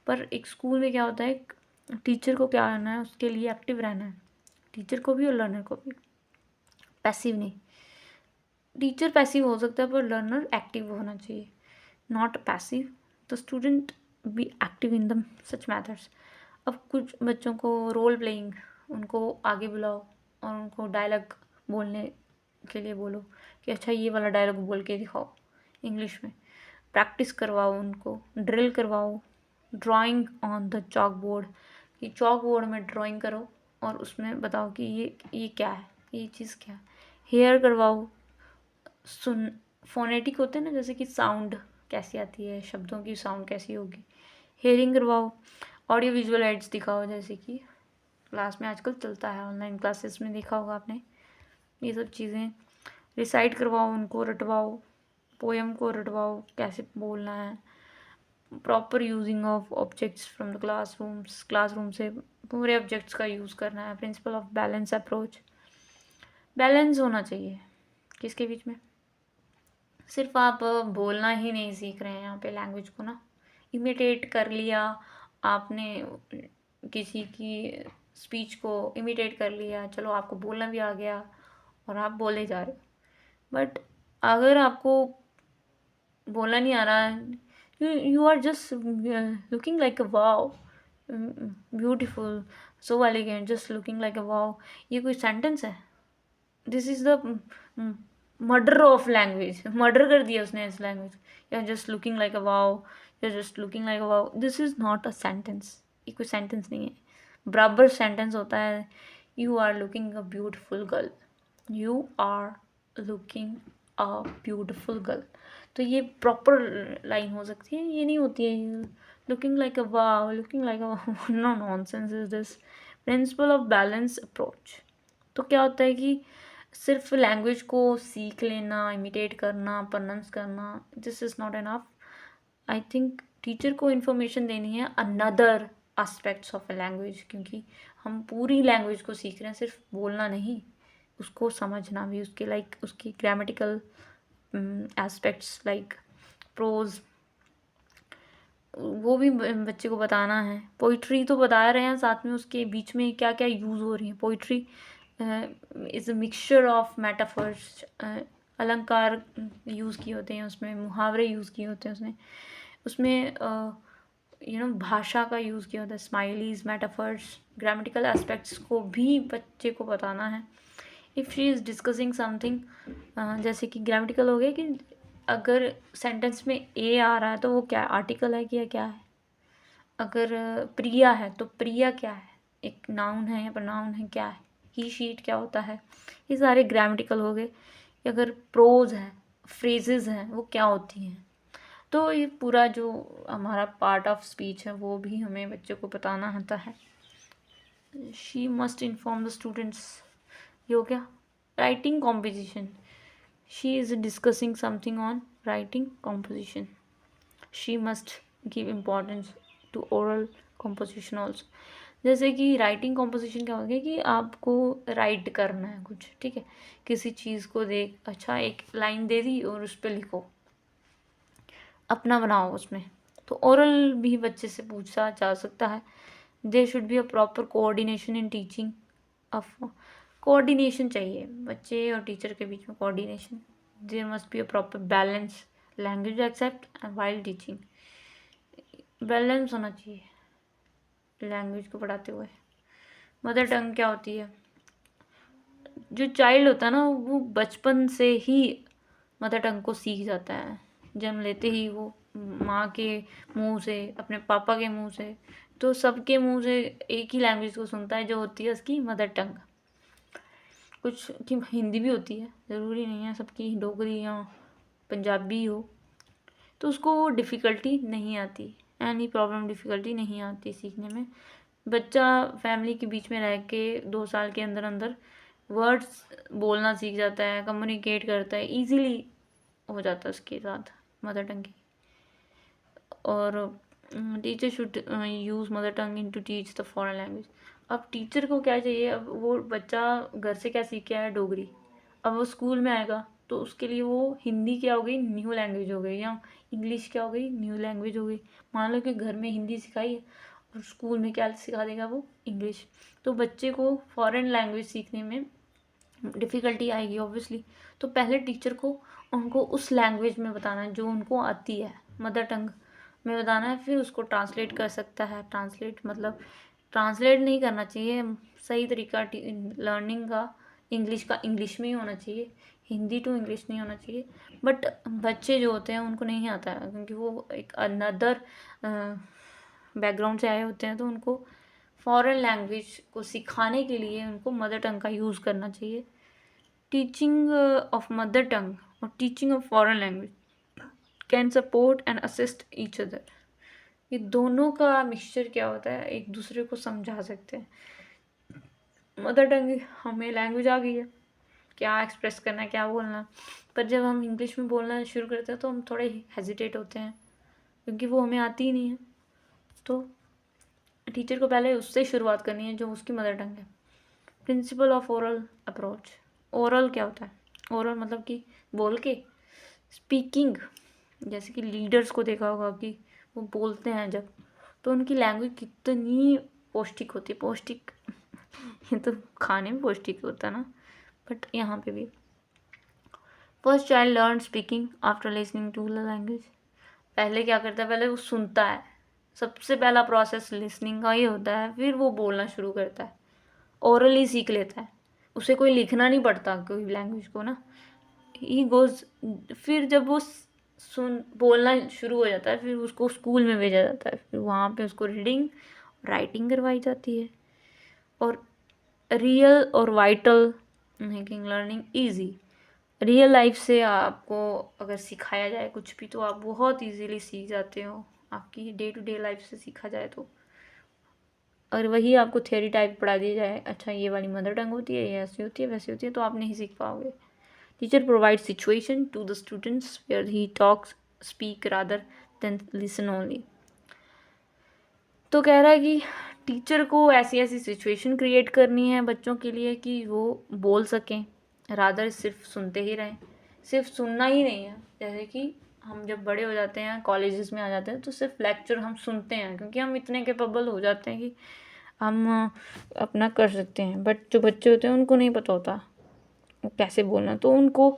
A: पर एक स्कूल में क्या होता है, टीचर को क्या रहना है, उसके लिए एक्टिव रहना है, टीचर को भी और लर्नर को भी, पैसिव नहीं। टीचर पैसिव हो सकता है पर लर्नर एक्टिव होना चाहिए, not passive. The student be active in the such methods. अब कुछ बच्चों को रोल प्लेइंग, उनको आगे बुलाओ और उनको डायलॉग बोलने के लिए बोलो कि अच्छा ये वाला डायलॉग बोल के दिखाओ इंग्लिश में, प्रैक्टिस करवाओ, उनको ड्रिल करवाओ, drawing on the chalk board, कि चॉक बोर्ड में ड्राइंग करो और उसमें बताओ कि ये क्या है, ये चीज़ क्या है। हेयर करवाओ, सुन फोनेटिक होते हैं ना, जैसे कि साउंड कैसी आती है, शब्दों की साउंड कैसी होगी, हेयरिंग करवाओ। ऑडियो विजुअल एड्स दिखाओ, जैसे कि क्लास में आजकल चलता है, ऑनलाइन क्लासेस में देखा होगा आपने, ये सब चीज़ें। रिसाइट करवाओ, उनको रटवाओ, पोएम को रटवाओ, कैसे बोलना है। Proper using of objects from the classroom से पूरे ऑब्जेक्ट्स का यूज़ करना है। Principle of balance approach, balance होना चाहिए किसके बीच में। सिर्फ आप बोलना ही नहीं सीख रहे हैं यहाँ पे, लैंग्वेज को ना इमिटेट कर लिया आपने, किसी की स्पीच को इमिटेट कर लिया, चलो आपको बोलना भी आ गया और आप बोले जा रहे हो। बट अगर आपको बोलना नहीं आ रहा है, you are just looking like a wow, beautiful, so elegant, just looking like a wow, ये कोई सेंटेंस है? This is the murder of language, murder कर दिया उसने इस language. You are just looking like a wow, you are just looking like a wow, this is not a sentence, ये कोई सेंटेंस नहीं है। बराबर सेंटेंस होता है you are looking a beautiful girl, you are looking a beautiful girl. तो ये प्रॉपर लाइन हो सकती है, ये नहीं होती है looking like a wow, looking like a no, nonsense is this. Principle of balance approach, तो क्या होता है कि सिर्फ लैंग्वेज को सीख लेना, इमिटेट करना, प्रोनाउंस करना, this is not enough. I think teacher को इन्फॉर्मेशन देनी है another aspects of a language, क्योंकि हम पूरी लैंग्वेज को सीख रहे हैं, सिर्फ बोलना नहीं, उसको समझना भी, उसके लाइक उसकी ग्रामेटिकल एस्पेक्ट्स लाइक प्रोज, वो भी बच्चे को बताना है। पोइट्री तो बता रहे हैं, साथ में उसके बीच में क्या क्या यूज़ हो रही है। Poetry is a mixture of metaphors, अलंकार यूज़ किए होते हैं उसमें, मुहावरे यूज़ किए होते हैं उसमें भाषा का यूज़ किया होता है, स्माइलीज, मेटाफर्स, ग्रामेटिकल एस्पेक्ट्स को भी बच्चे को बताना है। If she is discussing something, जैसे कि ग्रामेटिकल हो गया कि अगर सेंटेंस में ए आ रहा है तो वो क्या है, आर्टिकल है कि क्या है। अगर प्रिया है तो प्रिया क्या है, एक नाउन है या प्रोनाउन है, क्या है। ही शीट क्या होता है, ये सारे ग्रामेटिकल हो गए। अगर प्रोज है, फ्रेजेस हैं, वो क्या होती हैं। तो ये पूरा जो हमारा पार्ट ऑफ स्पीच है वो भी हमें बच्चों को बताना आता है। She must inform the students, ये हो गया। Writing composition, she is discussing something on writing composition, she must give importance to oral composition also. जैसे कि राइटिंग कॉम्पोजिशन क्या हो गया कि आपको राइट करना है कुछ, ठीक है, किसी चीज़ को देख, अच्छा एक लाइन दे दी और उस पर लिखो, अपना बनाओ उसमें। तो ओरल भी बच्चे से पूछा जा सकता है। There should be a proper coordination in teaching of, coordination चाहिए बच्चे और टीचर के बीच में, coordination. There must be a proper balance, language except and while teaching, balance होना चाहिए लैंग्वेज को पढ़ाते हुए। मदर टंग क्या होती है, जो चाइल्ड होता है ना वो बचपन से ही मदर टंग को सीख जाता है, जन्म लेते ही वो माँ के मुंह से, अपने पापा के मुंह से, तो सबके मुंह से एक ही लैंग्वेज को सुनता है जो होती है उसकी मदर टंग। कुछ की हिंदी भी होती है, ज़रूरी नहीं है सबकी डोगरी या पंजाबी हो, तो उसको वो डिफ़िकल्टी नहीं आती, एनी प्रॉब्लम डिफ़िकल्टी नहीं आती सीखने में। बच्चा फैमिली के बीच में रह के 2 साल के अंदर अंदर वर्ड्स बोलना सीख जाता है, कम्युनिकेट करता है, ईजीली हो जाता है उसके साथ मदर टंग की। और teacher should use mother tongue in to teach the foreign language. अब टीचर को क्या चाहिए, अब वो बच्चा घर से क्या सीख के आया, डोगरी, अब वो स्कूल में आएगा तो उसके लिए वो हिंदी क्या हो गई, न्यू लैंग्वेज हो गई, या इंग्लिश क्या हो गई, न्यू लैंग्वेज हो गई। मान लो कि घर में हिंदी सिखाई है और स्कूल में क्या सिखा देगा वो, इंग्लिश। तो बच्चे को फॉरेन लैंग्वेज सीखने में डिफ़िकल्टी आएगी ऑब्वियसली। तो पहले टीचर को उनको उस लैंग्वेज में बताना है जो उनको आती है, मदर टंग में बताना है, फिर उसको ट्रांसलेट कर सकता है। ट्रांसलेट मतलब ट्रांसलेट नहीं करना चाहिए, सही तरीका लर्निंग का इंग्लिश का इंग्लिश में ही होना चाहिए, हिंदी टू इंग्लिश नहीं होना चाहिए। बट बच्चे जो होते हैं उनको नहीं आता है, क्योंकि वो एक अनदर बैकग्राउंड से आए होते हैं, तो उनको फॉरेन लैंग्वेज को सिखाने के लिए उनको मदर टंग का यूज़ करना चाहिए। टीचिंग ऑफ मदर टंग और teaching of foreign language can support and assist each other. ये दोनों का मिक्सचर क्या होता है, एक दूसरे को समझा सकते हैं। मदर टंग हमें लैंग्वेज आ गई है, क्या एक्सप्रेस करना है, क्या बोलना, पर जब हम इंग्लिश में बोलना शुरू करते हैं तो हम थोड़े हेजिटेट होते हैं क्योंकि वो हमें आती ही नहीं है। तो टीचर को पहले उससे शुरुआत करनी है जो उसकी मदर टंग है। Principle of oral approach. Oral क्या होता है? ओरल मतलब कि बोल के। स्पीकिंग, जैसे कि लीडर्स को देखा होगा कि वो बोलते हैं जब, तो उनकी लैंग्वेज कितनी पौष्टिक होती है। पौष्टिक ये तो खाने में पौष्टिक होता है ना, बट यहाँ पे भी। First child learn speaking after listening to the language. पहले क्या करता है? पहले वो सुनता है। सबसे पहला प्रोसेस लिसनिंग का ही होता है, फिर वो बोलना शुरू करता है, ओरली सीख लेता है। उसे कोई लिखना नहीं पड़ता कोई लैंग्वेज को ना, ही गोज। फिर जब वो सुन बोलना शुरू हो जाता है, फिर उसको स्कूल में भेजा जाता है, फिर वहाँ पे उसको रीडिंग राइटिंग करवाई जाती है। और रियल और vital making learning easy. Real life से आपको अगर सिखाया जाए कुछ भी तो आप बहुत इजीली सीख जाते हो, आपकी डे टू डे लाइफ से सीखा जाए तो। और वही आपको थियोरी टाइप पढ़ा दी जाए, अच्छा ये वाली मदर टंग होती है, ये ऐसी होती है, वैसी होती है, तो आप नहीं सीख पाओगे। Teacher provide situation to the students where he talks speak rather than listen only. तो कह रहा है कि टीचर को ऐसी ऐसी सिचुएशन क्रिएट करनी है बच्चों के लिए कि वो बोल सकें, रादर सिर्फ सुनते ही रहें। सिर्फ सुनना ही नहीं है, जैसे कि हम जब बड़े हो जाते हैं, कॉलेजेस में आ जाते हैं, तो सिर्फ लेक्चर हम सुनते हैं क्योंकि हम इतने कैपेबल हो जाते हैं कि हम अपना कर सकते हैं। बट जो बच्चे होते हैं उनको नहीं पता होता कैसे बोलना, तो उनको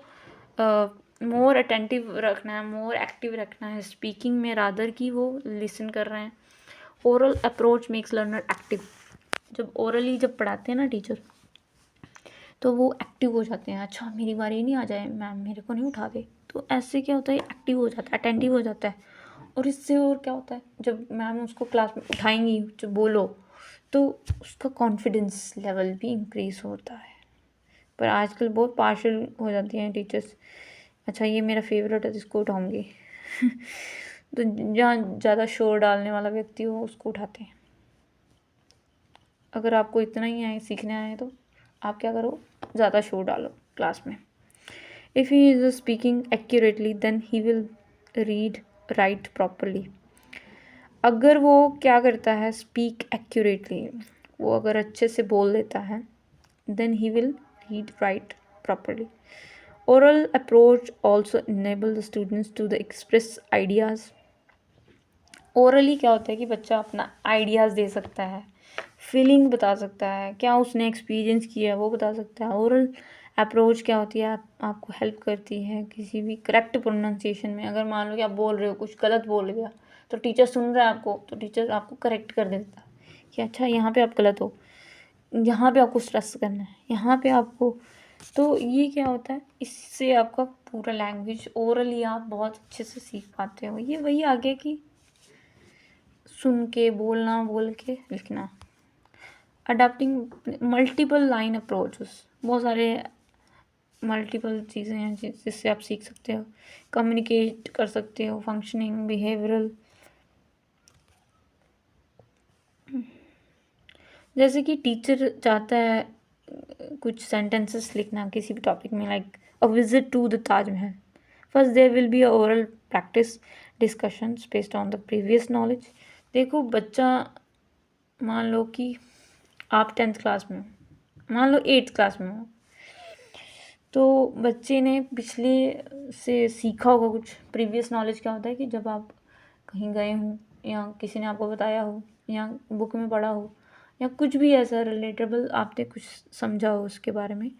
A: मोर अटेंटिव रखना है, मोर एक्टिव रखना है स्पीकिंग में, रादर कि वो लिसन कर रहे हैं। Oral approach makes learner active. जब ओरली जब पढ़ाते हैं ना टीचर, तो वो एक्टिव हो जाते हैं। अच्छा मेरी बारी नहीं आ जाए, मैम मेरे को नहीं उठा दे, तो ऐसे क्या होता है, एक्टिव हो जाता है, अटेंटिव हो जाता है। और इससे और क्या होता है, जब मैम उसको क्लास में उठाएंगी जब बोलो, तो उसका कॉन्फिडेंस लेवल भी इंक्रीज होता है। पर आजकल बहुत पार्शल हो जाती हैं टीचर्स, अच्छा ये मेरा फेवरेट है तो इसको उठाऊंगी तो जहाँ ज़्यादा शोर डालने वाला व्यक्ति हो उसको उठाते हैं। अगर आपको इतना ही आए, सीखने आए, तो आप क्या करो, ज़्यादा शोर डालो क्लास में। If he is speaking accurately then he will read write properly. अगर वो क्या करता है, स्पीक एक्यूरेटली, वो अगर अच्छे से बोल देता है, then he will read write properly. Oral approach also enable the students to the express ideas. Orally क्या होता है कि बच्चा अपना आइडियाज़ दे सकता है, फीलिंग बता सकता है, क्या उसने एक्सपीरियंस किया है वो बता सकता है। ओरल अप्रोच क्या होती है, आपको हेल्प करती है किसी भी करेक्ट प्रोनाउंसिएशन में। अगर मान लो कि आप बोल रहे हो कुछ गलत बोल गया, तो टीचर सुन रहा है आपको, तो टीचर आपको करेक्ट कर देता है कि अच्छा यहाँ पे आप गलत हो, यहाँ पे आपको स्ट्रेस करना है, यहाँ पे आपको। तो ये क्या होता है, इससे आपका पूरा लैंग्वेज ओरली आप बहुत अच्छे से सीख पाते हो। ये वही आ गया कि सुन के बोलना, बोल के लिखना। अडाप्टिंग मल्टीपल लाइन अप्रोचेस, बहुत सारे मल्टीपल चीज़ें हैं जिससे आप सीख सकते हो, कम्युनिकेट कर सकते हो, फंक्शनिंग, बिहेवियरल। जैसे कि टीचर चाहता है कुछ सेंटेंसेस लिखना किसी भी टॉपिक में, like a visit to the Taj Mahal. First there will be a oral practice discussions based on the previous knowledge. देखो बच्चा, मान लो कि आप 10th क्लास में हो, मान लो 8th क्लास में हो, तो बच्चे ने पिछले से सीखा होगा कुछ। प्रीवियस नॉलेज क्या होता है कि जब आप कहीं गए हों या किसी ने आपको बताया हो या बुक में पढ़ा हो या कुछ भी ऐसा रिलेटेबल आपने कुछ समझा हो उसके बारे में।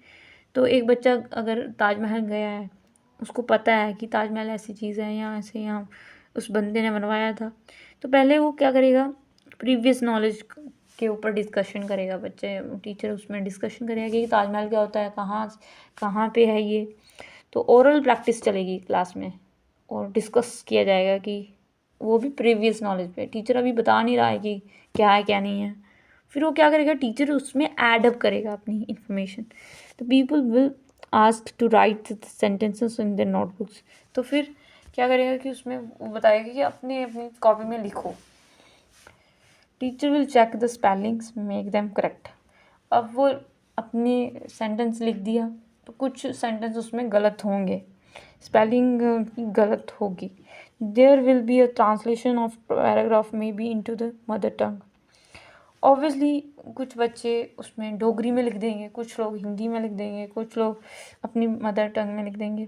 A: तो एक बच्चा अगर ताजमहल गया है, उसको पता है कि ताजमहल ऐसी चीज़ है, यहाँ ऐसे, यहाँ उस बंदे ने बनवाया था, तो पहले वो क्या करेगा, प्रीवियस नॉलेज के ऊपर डिस्कशन करेगा। बच्चे, टीचर उसमें डिस्कशन करेगा कि ताजमहल क्या होता है, कहाँ पे है ये। तो ओरल प्रैक्टिस चलेगी क्लास में और डिस्कस किया जाएगा कि वो भी प्रीवियस नॉलेज पे। टीचर अभी बता नहीं रहा है कि क्या है क्या नहीं है, फिर वो क्या करेगा, टीचर उसमें ऐड अप करेगा अपनी इंफॉर्मेशन। तो people will ask to write sentences in their notebooks. तो फिर क्या करेगा कि उसमें वो बताएगा कि अपनी अपनी कॉपी में लिखो। Teacher will check the spellings, make them correct. अब वो अपनी सेंटेंस लिख दिया तो कुछ सेंटेंस उसमें गलत होंगे, स्पेलिंग की गलत होगी। There will be a translation of paragraph maybe into the mother tongue. Obviously कुछ बच्चे उसमें डोगरी में लिख देंगे, कुछ लोग हिंदी में लिख देंगे, कुछ लोग अपनी मदर टंग में लिख देंगे।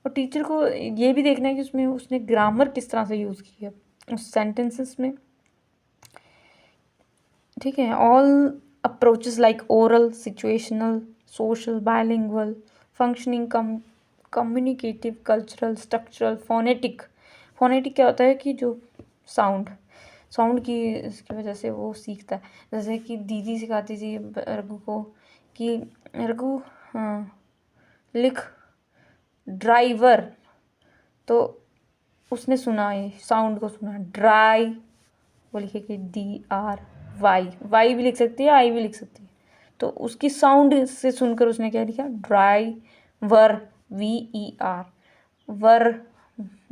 A: और टीचर को ये भी देखना है कि उसमें उसने ग्रामर किस तरह से यूज़ किया उस सेंटेंसेस में, ठीक है। All approaches like oral, situational, social, bilingual, functioning, communicative, cultural, structural, phonetic. Phonetic क्या होता है कि जो साउंड की इसकी वजह से वो सीखता है। जैसे कि दीदी सिखाती थी रघु को कि रघु लिख ड्राइवर, तो उसने सुना, ये साउंड को सुना, ड्राई, वो लिखेगी DRY, वाई भी लिख सकती है, आई भी लिख सकती है। तो उसकी साउंड से सुनकर उसने क्या लिखा, ड्राइवर, VER, वर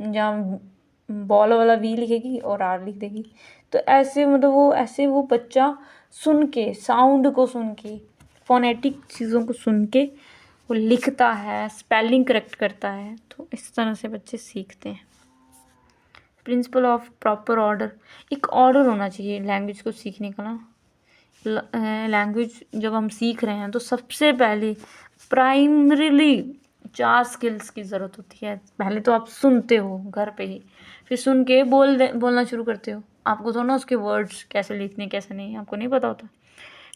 A: जहाँ बॉल वाला V लिखेगी और R लिख देगी। तो ऐसे मतलब वो ऐसे वो बच्चा सुन के, साउंड को सुन के, फोनेटिक चीज़ों को सुन के वो लिखता है, स्पेलिंग करेक्ट करता है। तो इस तरह से बच्चे सीखते हैं। प्रिंसिपल ऑफ प्रॉपर ऑर्डर, एक ऑर्डर होना चाहिए लैंग्वेज को सीखने का ना। लैंग्वेज जब हम सीख रहे हैं तो सबसे पहले प्राइमरीली 4 स्किल्स की ज़रूरत होती है। पहले तो आप सुनते हो घर पे ही, फिर सुन के बोलना शुरू करते हो। आपको तो ना उसके वर्ड्स कैसे लिखने कैसे नहीं आपको नहीं पता होता।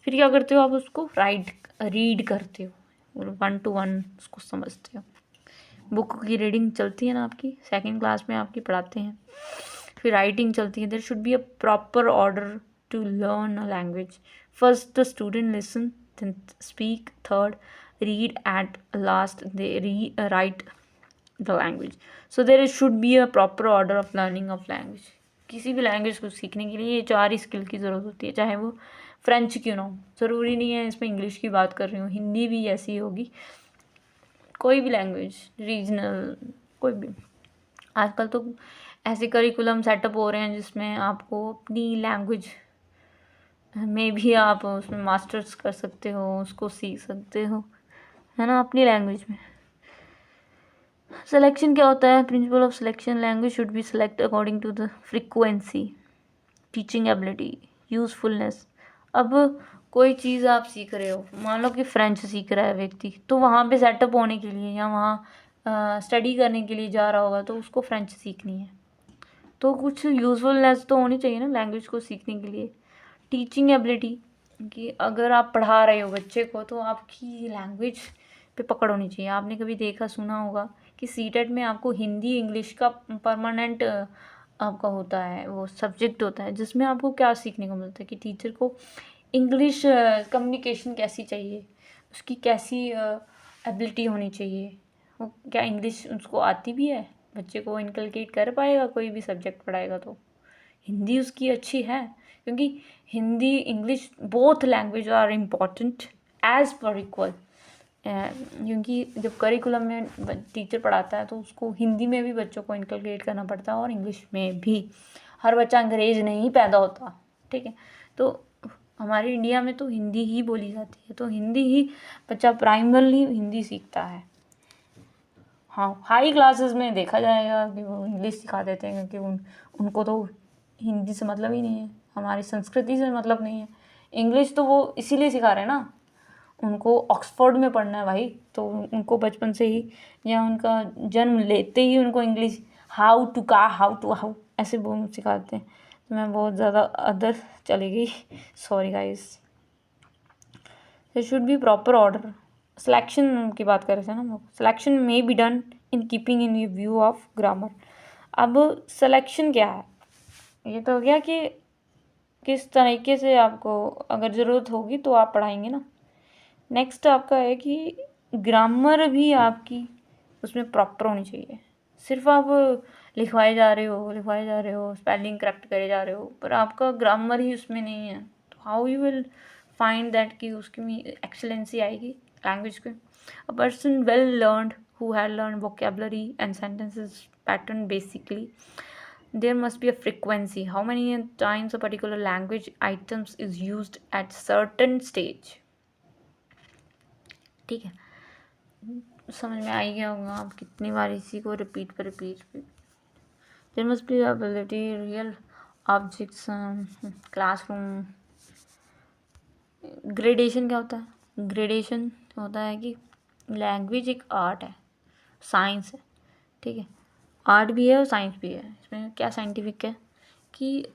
A: फिर क्या करते हो, आप उसको रीड करते हो, 1 to 1 उसको समझते हो। बुक की रीडिंग चलती है ना आपकी, 2nd क्लास में आपकी पढ़ाते हैं। फिर राइटिंग चलती है। There should be a proper order to learn a language. First the student listen, then speak, third read, at last they write the language. So there should be a proper order of learning of language. किसी भी लैंग्वेज को सीखने के लिए ये 4 ही स्किल की ज़रूरत होती है, चाहे वो फ्रेंच क्यों ना हो। ज़रूरी नहीं है इसमें इंग्लिश की बात कर रही हूँ, हिंदी भी ऐसी होगी, कोई भी लैंग्वेज, रीजनल, कोई भी। आजकल तो ऐसे करिकुलम सेटअप हो रहे हैं जिसमें आपको अपनी लैंग्वेज में भी आप उसमें मास्टर्स कर सकते हो, उसको सीख सकते हो, है ना, अपनी लैंग्वेज में। सिलेक्शन क्या होता है, principle of selection, language should be select according to the frequency, teaching ability, usefulness. अब कोई चीज़ आप सीख रहे हो, मान लो कि फ्रेंच सीख रहा है व्यक्ति, तो वहाँ पे सेटअप होने के लिए या वहाँ स्टडी करने के लिए जा रहा होगा तो उसको फ्रेंच सीखनी है, तो कुछ यूजफुलनेस तो होनी चाहिए ना लैंग्वेज को सीखने के लिए। टीचिंग एबिलिटी, कि अगर आप पढ़ा रहे हो बच्चे को तो आपकी लैंग्वेज पे पकड़ होनी चाहिए। आपने कभी देखा सुना होगा कि सीटेट में आपको हिंदी इंग्लिश का परमानेंट आपका होता है, वो सब्जेक्ट होता है जिसमें आपको क्या सीखने को मिलता है कि टीचर को इंग्लिश कम्युनिकेशन कैसी चाहिए, उसकी कैसी एबिलिटी होनी चाहिए, वो क्या इंग्लिश उसको आती भी है, बच्चे को इनकलकेट कर पाएगा कोई भी सब्जेक्ट पढ़ाएगा तो। हिंदी उसकी अच्छी है, क्योंकि Hindi English both language are important as per equal. क्योंकि जब करिकुलम में टीचर पढ़ाता है तो उसको हिंदी में भी बच्चों को इनकलकेट करना पड़ता है और इंग्लिश में भी। हर बच्चा अंग्रेज नहीं पैदा होता, ठीक है। तो हमारे इंडिया में तो हिंदी ही बोली जाती है, तो हिंदी ही बच्चा प्राइमरली हिंदी सीखता है। हाँ, हाई क्लासेस में देखा जाएगा कि वो इंग्लिश सिखा देते हैं, क्योंकि उनको तो हिंदी से मतलब ही नहीं है, हमारी संस्कृति से मतलब नहीं है। इंग्लिश तो वो इसीलिए सिखा रहे हैं ना, उनको ऑक्सफोर्ड में पढ़ना है भाई, तो उनको बचपन से ही या उनका जन्म लेते ही उनको इंग्लिश हाउ टू हाउ ऐसे बोल सिखाते हैं। तो मैं बहुत ज़्यादा अदर चली गई, sorry guys. There should be proper order. Selection की बात कर रहे थे ना हम लोग। Selection may be done in keeping in view of grammar. अब सिलेक्शन क्या है, ये तो हो गया कि किस तरीके से आपको अगर ज़रूरत होगी तो आप पढ़ाएंगे ना। नेक्स्ट आपका है कि ग्रामर भी आपकी उसमें प्रॉपर होनी चाहिए। सिर्फ आप लिखवाए जा रहे हो, स्पेलिंग करेक्ट करे जा रहे हो, पर आपका ग्रामर ही उसमें नहीं है, तो how you will find that कि उसकी में एक्सेलेंसी आएगी लैंग्वेज के. A person well learned who had learned vocabulary and sentences pattern basically, there must be a frequency, how many times a particular language items is used at certain stage. ठीक है, समझ में आ ही गया होगा. आप कितनी बार इसी को रिपीट पर repeat. There must be ability real objects, classroom. Gradation क्या होता है? ग्रेडेशन होता है कि लैंग्वेज एक आर्ट है, साइंस है. ठीक है, आर्ट भी है और साइंस भी है. इसमें क्या साइंटिफिक है कि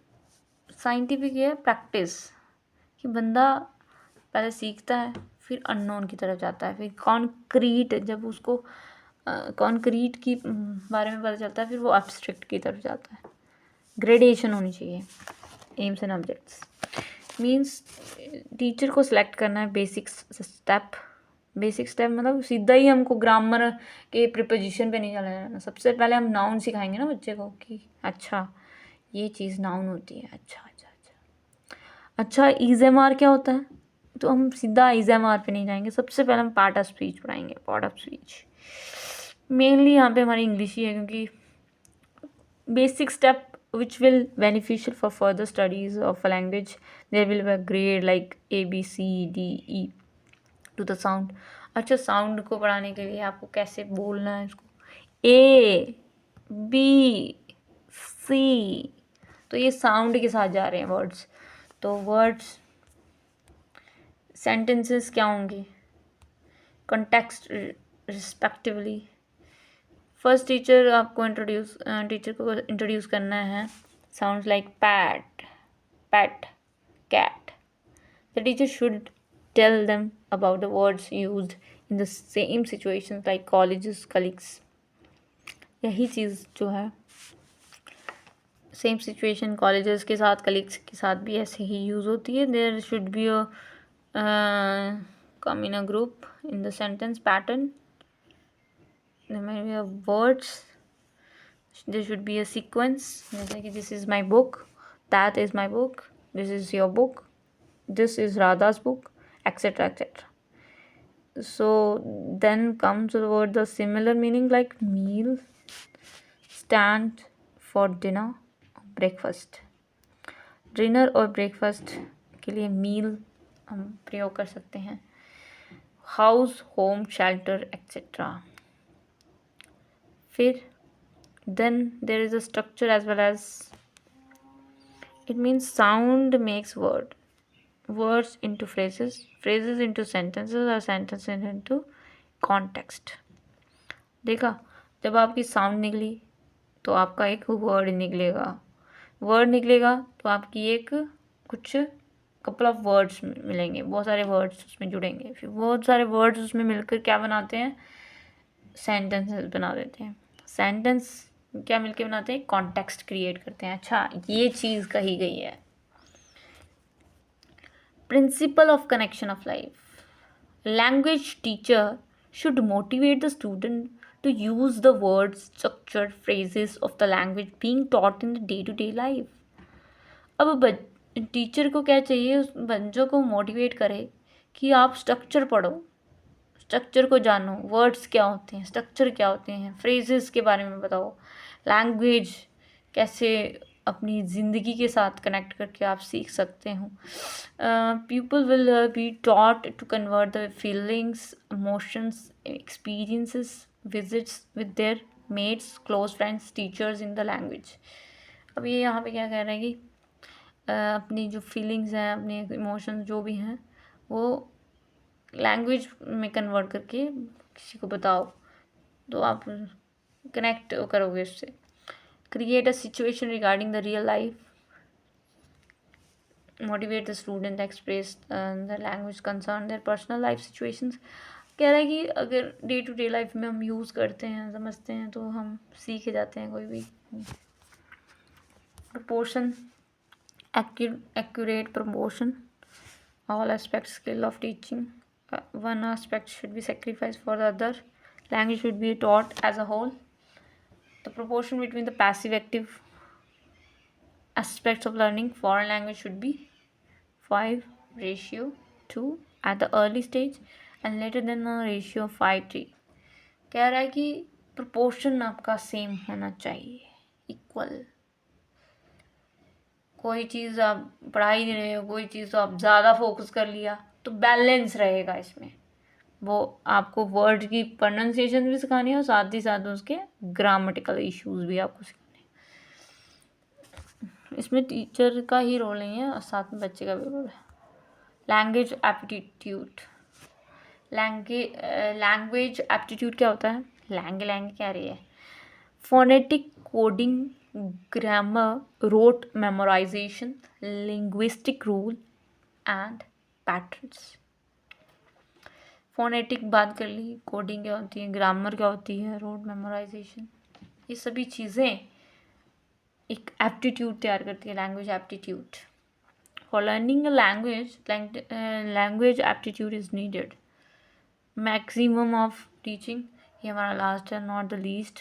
A: साइंटिफिक है प्रैक्टिस, कि बंदा पहले सीखता है, फिर अननोन की तरफ जाता है, फिर कॉन्क्रीट, जब उसको कॉन्क्रीट की बारे में पता चलता है, फिर वो एब्स्ट्रैक्ट की तरफ जाता है. ग्रेडेशन होनी चाहिए. AIIMS and objects means teacher को सिलेक्ट करना है बेसिक स्टेप. बेसिक स्टेप मतलब सीधा ही हमको ग्रामर के प्रिपोजिशन पे नहीं चला जाना. सबसे पहले हम नाउन सिखाएंगे ना बच्चे को कि अच्छा ये चीज़ नाउन होती है. अच्छा ईजेमार क्या होता है, तो हम सीधा ईजेमार पे नहीं जाएंगे. सबसे पहले हम पार्ट ऑफ स्पीच पढ़ाएंगे. पार्ट ऑफ स्पीच मेनली यहाँ पे हमारी इंग्लिश ही है, क्योंकि basic step which will beneficial for further studies of a language. There will be a grade like A B C D E to the sound. अच्छा, साउंड को पढ़ाने के लिए आपको कैसे बोलना है इसको, A B C, तो ये साउंड के साथ जा रहे हैं वर्ड्स. तो वर्ड्स सेंटेंसेस क्या होंगे, कॉन्टेक्स्ट रिस्पेक्टिवली. फर्स्ट टीचर को इंट्रोड्यूस करना है. Sounds like pat, pet, cat. The teacher should tell them about the words used in the same situations like colleges, colleagues. यही चीज़ जो है सेम सिचुएशन कॉलेजेस के साथ, कलीग्स के साथ भी ऐसे ही यूज़ होती है. There should be a come in a group in the sentence pattern. There may be words. There should be a sequence. जैसे कि this is my book, that is my book, this is your book, this is Radha's book, etc. etc. So then comes the word the similar meaning like meal, stand for dinner, breakfast. Dinner और ब्रेकफास्ट के लिए मील हम प्रयोग कर सकते हैं. House, home, shelter etcetera. फिर then there is a structure as well as it means sound makes words into phrases, phrases into sentences और sentences into context. देखा, जब आपकी साउंड निकली तो आपका एक वर्ड निकलेगा. वर्ड निकलेगा तो आपकी एक कुछ कपल ऑफ वर्ड्स मिलेंगे, बहुत सारे वर्ड्स उसमें जुड़ेंगे. फिर बहुत सारे वर्ड्स उसमें मिलकर क्या बनाते हैं, सेंटेंसेस बना देते हैं. सेंटेंस क्या मिलके बनाते हैं, कॉन्टेक्स्ट क्रिएट करते हैं. अच्छा ये चीज़ कही गई है. Principle of connection of life. Language teacher should motivate the student to use the words, structured phrases of the language being taught in the day-to-day life. अब टीचर को क्या चाहिए, उस बच्चों को मोटिवेट करे कि आप स्ट्रक्चर पढ़ो, स्ट्रक्चर को जानो, वर्ड्स क्या होते हैं, स्ट्रक्चर क्या होते हैं, फ्रेजेस के बारे में बताओ, लैंग्वेज कैसे अपनी ज़िंदगी के साथ कनेक्ट करके आप सीख सकते हो. People will be taught to convert the feelings, emotions, experiences, visits with their mates, close friends, teachers in the language. अब ये यहाँ पे क्या कह रहे हैं कि अपनी जो फीलिंग्स हैं, अपने इमोशंस जो भी हैं, वो लैंग्वेज में कन्वर्ट करके किसी को बताओ तो आप कनेक्ट करोगे उससे. Create a situation regarding the real life. Motivate the student express the language concern their personal life situations. कह रहा है कि अगर डे टू डे लाइफ में हम यूज़ करते हैं, समझते हैं, तो हम सीख जाते हैं कोई भी. Proportion, accurate proportion, all aspect skill of teaching. One aspect should be sacrificed for the other. Language should be taught as a whole. The proportion between the passive active aspects of learning foreign language should be 5:2 at the early stage and later than a ratio of 5:3. कह रहा है कि proportion आपका सेम होना चाहिए, इक्वल. कोई चीज़ आप पढ़ा ही नहीं रहे हो, कोई चीज़ तो आप ज़्यादा फोकस कर लिया, तो बैलेंस रहेगा इसमें. वो आपको वर्ड की प्रोनाउंसिएशन भी सिखानी है और साथ ही साथ उसके ग्रामेटिकल इश्यूज भी आपको सिखाने हैं. इसमें टीचर का ही रोल नहीं है और साथ में बच्चे का भी रोल है. Language aptitude. लैंग्वेज एप्टीट्यूड क्या होता है? लैंग क्या रही है? Phonetic coding, grammar, rote memorization, linguistic rule and patterns. Phonetic बात कर ली, कोडिंग क्या होती है, ग्रामर क्या होती है, रोट मेमोराइजेशन, ये सभी चीज़ें एक एप्टीट्यूड तैयार करती है, language aptitude. For learning a language, language aptitude is needed. Maximum of teaching, ये हमारा लास्ट है, not the least.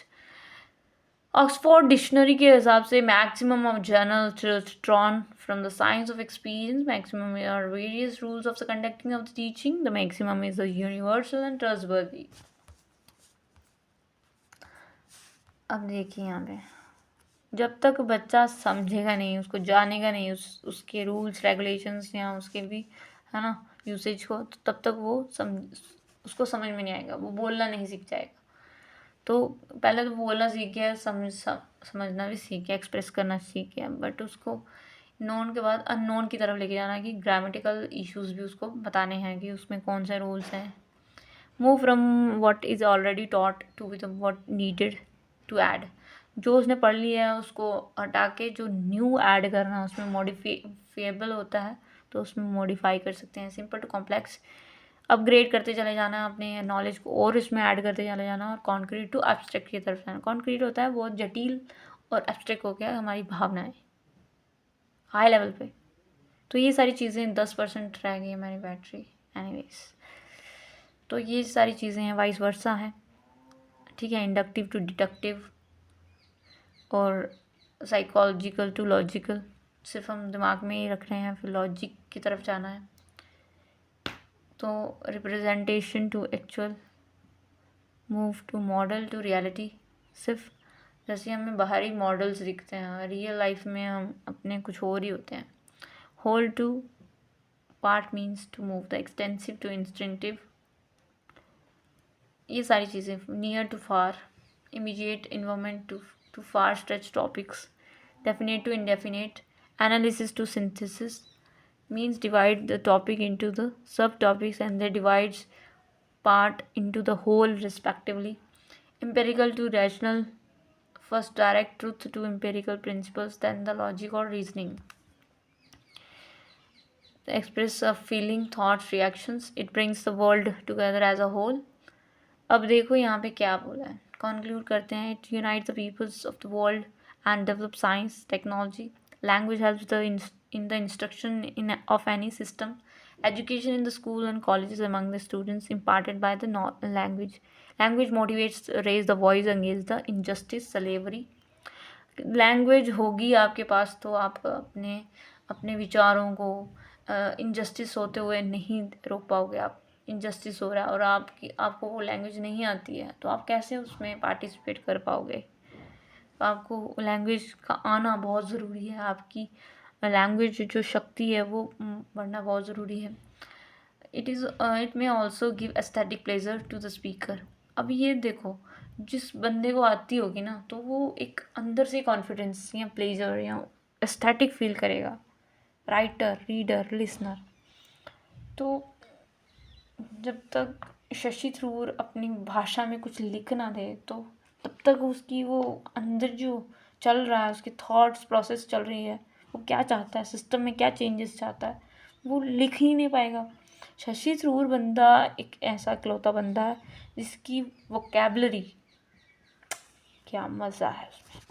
A: Oxford dictionary के हिसाब से maximum of journals drawn from the science of experience, maximum are various rules of the conducting of the teaching, the maximum is the universal and trustworthy. अब देखिए यहाँ पे, जब तक बच्चा समझेगा नहीं, उसको जानेगा नहीं उसके रूल्स रेगुलेशंस या उसके भी है ना यूसेज को, तो तब तक वो उसको समझ में नहीं आएगा, वो बोलना नहीं सीख जाएगा. तो पहले तो बोलना सीख गया, समझना भी सीख गया, एक्सप्रेस करना सीख गया, बट उसको नोन के बाद अननोन की तरफ लेके जाना, कि ग्रामेटिकल इश्यूज भी उसको बताने हैं कि उसमें कौन से रूल्स हैं. Move from what is already taught to with what needed to add. जो उसने पढ़ लिया है उसको हटा के जो न्यू ऐड करना, उसमें मॉडिफिएबल होता है तो उसमें मॉडिफाई कर सकते हैं. सिंपल टू कॉम्प्लेक्स अपग्रेड करते चले जाना है अपने नॉलेज को, और इसमें ऐड करते चले जाना. और कॉन्क्रीट टू एब्स्ट्रैक्ट की तरफ जाना. कॉन्क्रीट होता है बहुत जटिल और एब्स्ट्रैक्ट हो गया हमारी भावनाएं हाई लेवल पे. तो ये सारी चीज़ें 10% रह गई हमारी बैटरी एनीवेज. तो ये सारी चीज़ें हैं, वाइस वर्सा है, ठीक है. इंडक्टिव टू डिडक्टिव और साइकोलॉजिकल टू लॉजिकल, सिर्फ हम दिमाग में ही रख रहे हैं, फिर लॉजिक की तरफ जाना है. तो representation to actual, move to model to reality. सिर्फ जैसे हमें बाहरी मॉडल्स दिखते हैं, रियल लाइफ में हम अपने कुछ और ही होते हैं. Whole to part means to move the extensive to instinctive. ये सारी चीज़ें. Near to far, immediate environment to far stretch topics. Definite to indefinite, analysis to synthesis means divide the topic into the subtopics and they divides part into the whole respectively. Empirical to rational, first direct truth to empirical principles, then the logic or reasoning. The express of feeling, thoughts, reactions, it brings the world together as a whole. अब देखो यहाँ पे क्या बोला है, conclude करते हैं. It unites the peoples of the world and develop science, technology. Language helps in the instruction of any system. Education in the school and colleges among the students imparted by the language. Language motivates raise the voice against the injustice, slavery. Language होगी आपके पास तो आप अपने विचारों को इनजस्टिस होते हुए नहीं रोक पाओगे. आप इनजस्टिस हो रहा है और आपको वो लैंग्वेज नहीं आती है, तो आप कैसे उसमें पार्टिसिपेट कर पाओगे. आपको लैंग्वेज का आना बहुत ज़रूरी है. आपकी लैंग्वेज जो शक्ति है वो बढ़ना बहुत ज़रूरी है. It may also give aesthetic pleasure to the speaker. अब ये देखो, जिस बंदे को आती होगी ना, तो वो एक अंदर से कॉन्फिडेंस या प्लेजर या एस्थेटिक फील करेगा. Writer, reader, listener. तो जब तक शशि थरूर अपनी भाषा में कुछ लिख ना दे, तो तब तक उसकी वो अंदर जो चल रहा है, उसकी थॉट्स प्रोसेस चल रही है, वो क्या चाहता है, सिस्टम में क्या चेंजेस चाहता है, वो लिख ही नहीं पाएगा. शशि थरूर बंदा एक ऐसा इकलौता बंदा है जिसकी वोकैबलरी, क्या मज़ा है उसमें.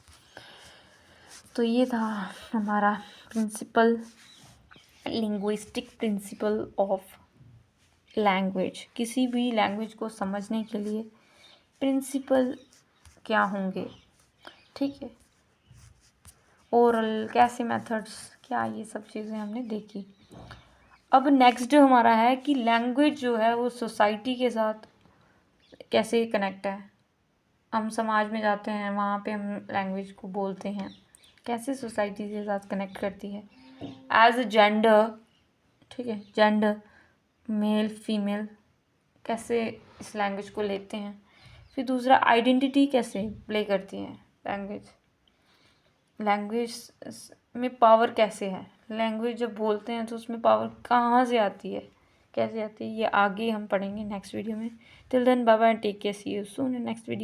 A: तो ये था हमारा principle, linguistic principle of language. किसी भी लैंग्वेज को समझने के लिए प्रिंसिपल क्या होंगे. ठीक है। ओरल कैसे मेथड्स, क्या ये सब चीज़ें हमने देखी। अब नेक्स्ट हमारा है कि लैंग्वेज जो है वो सोसाइटी के साथ कैसे कनेक्ट है। हम समाज में जाते हैं, वहाँ पे हम लैंग्वेज को बोलते हैं, कैसे सोसाइटी के साथ कनेक्ट करती है। एज अ जेंडर, ठीक है, जेंडर मेल फीमेल कैसे इस लैंग्वेज को लेते हैं। फिर दूसरा, आइडेंटिटी कैसे प्ले करती है लैंग्वेज। लैंग्वेज में पावर कैसे है, लैंग्वेज जब बोलते हैं तो उसमें पावर कहाँ से आती है, कैसे आती है, ये आगे हम पढ़ेंगे नेक्स्ट वीडियो में। Till then bye bye, take care, see you soon in next video.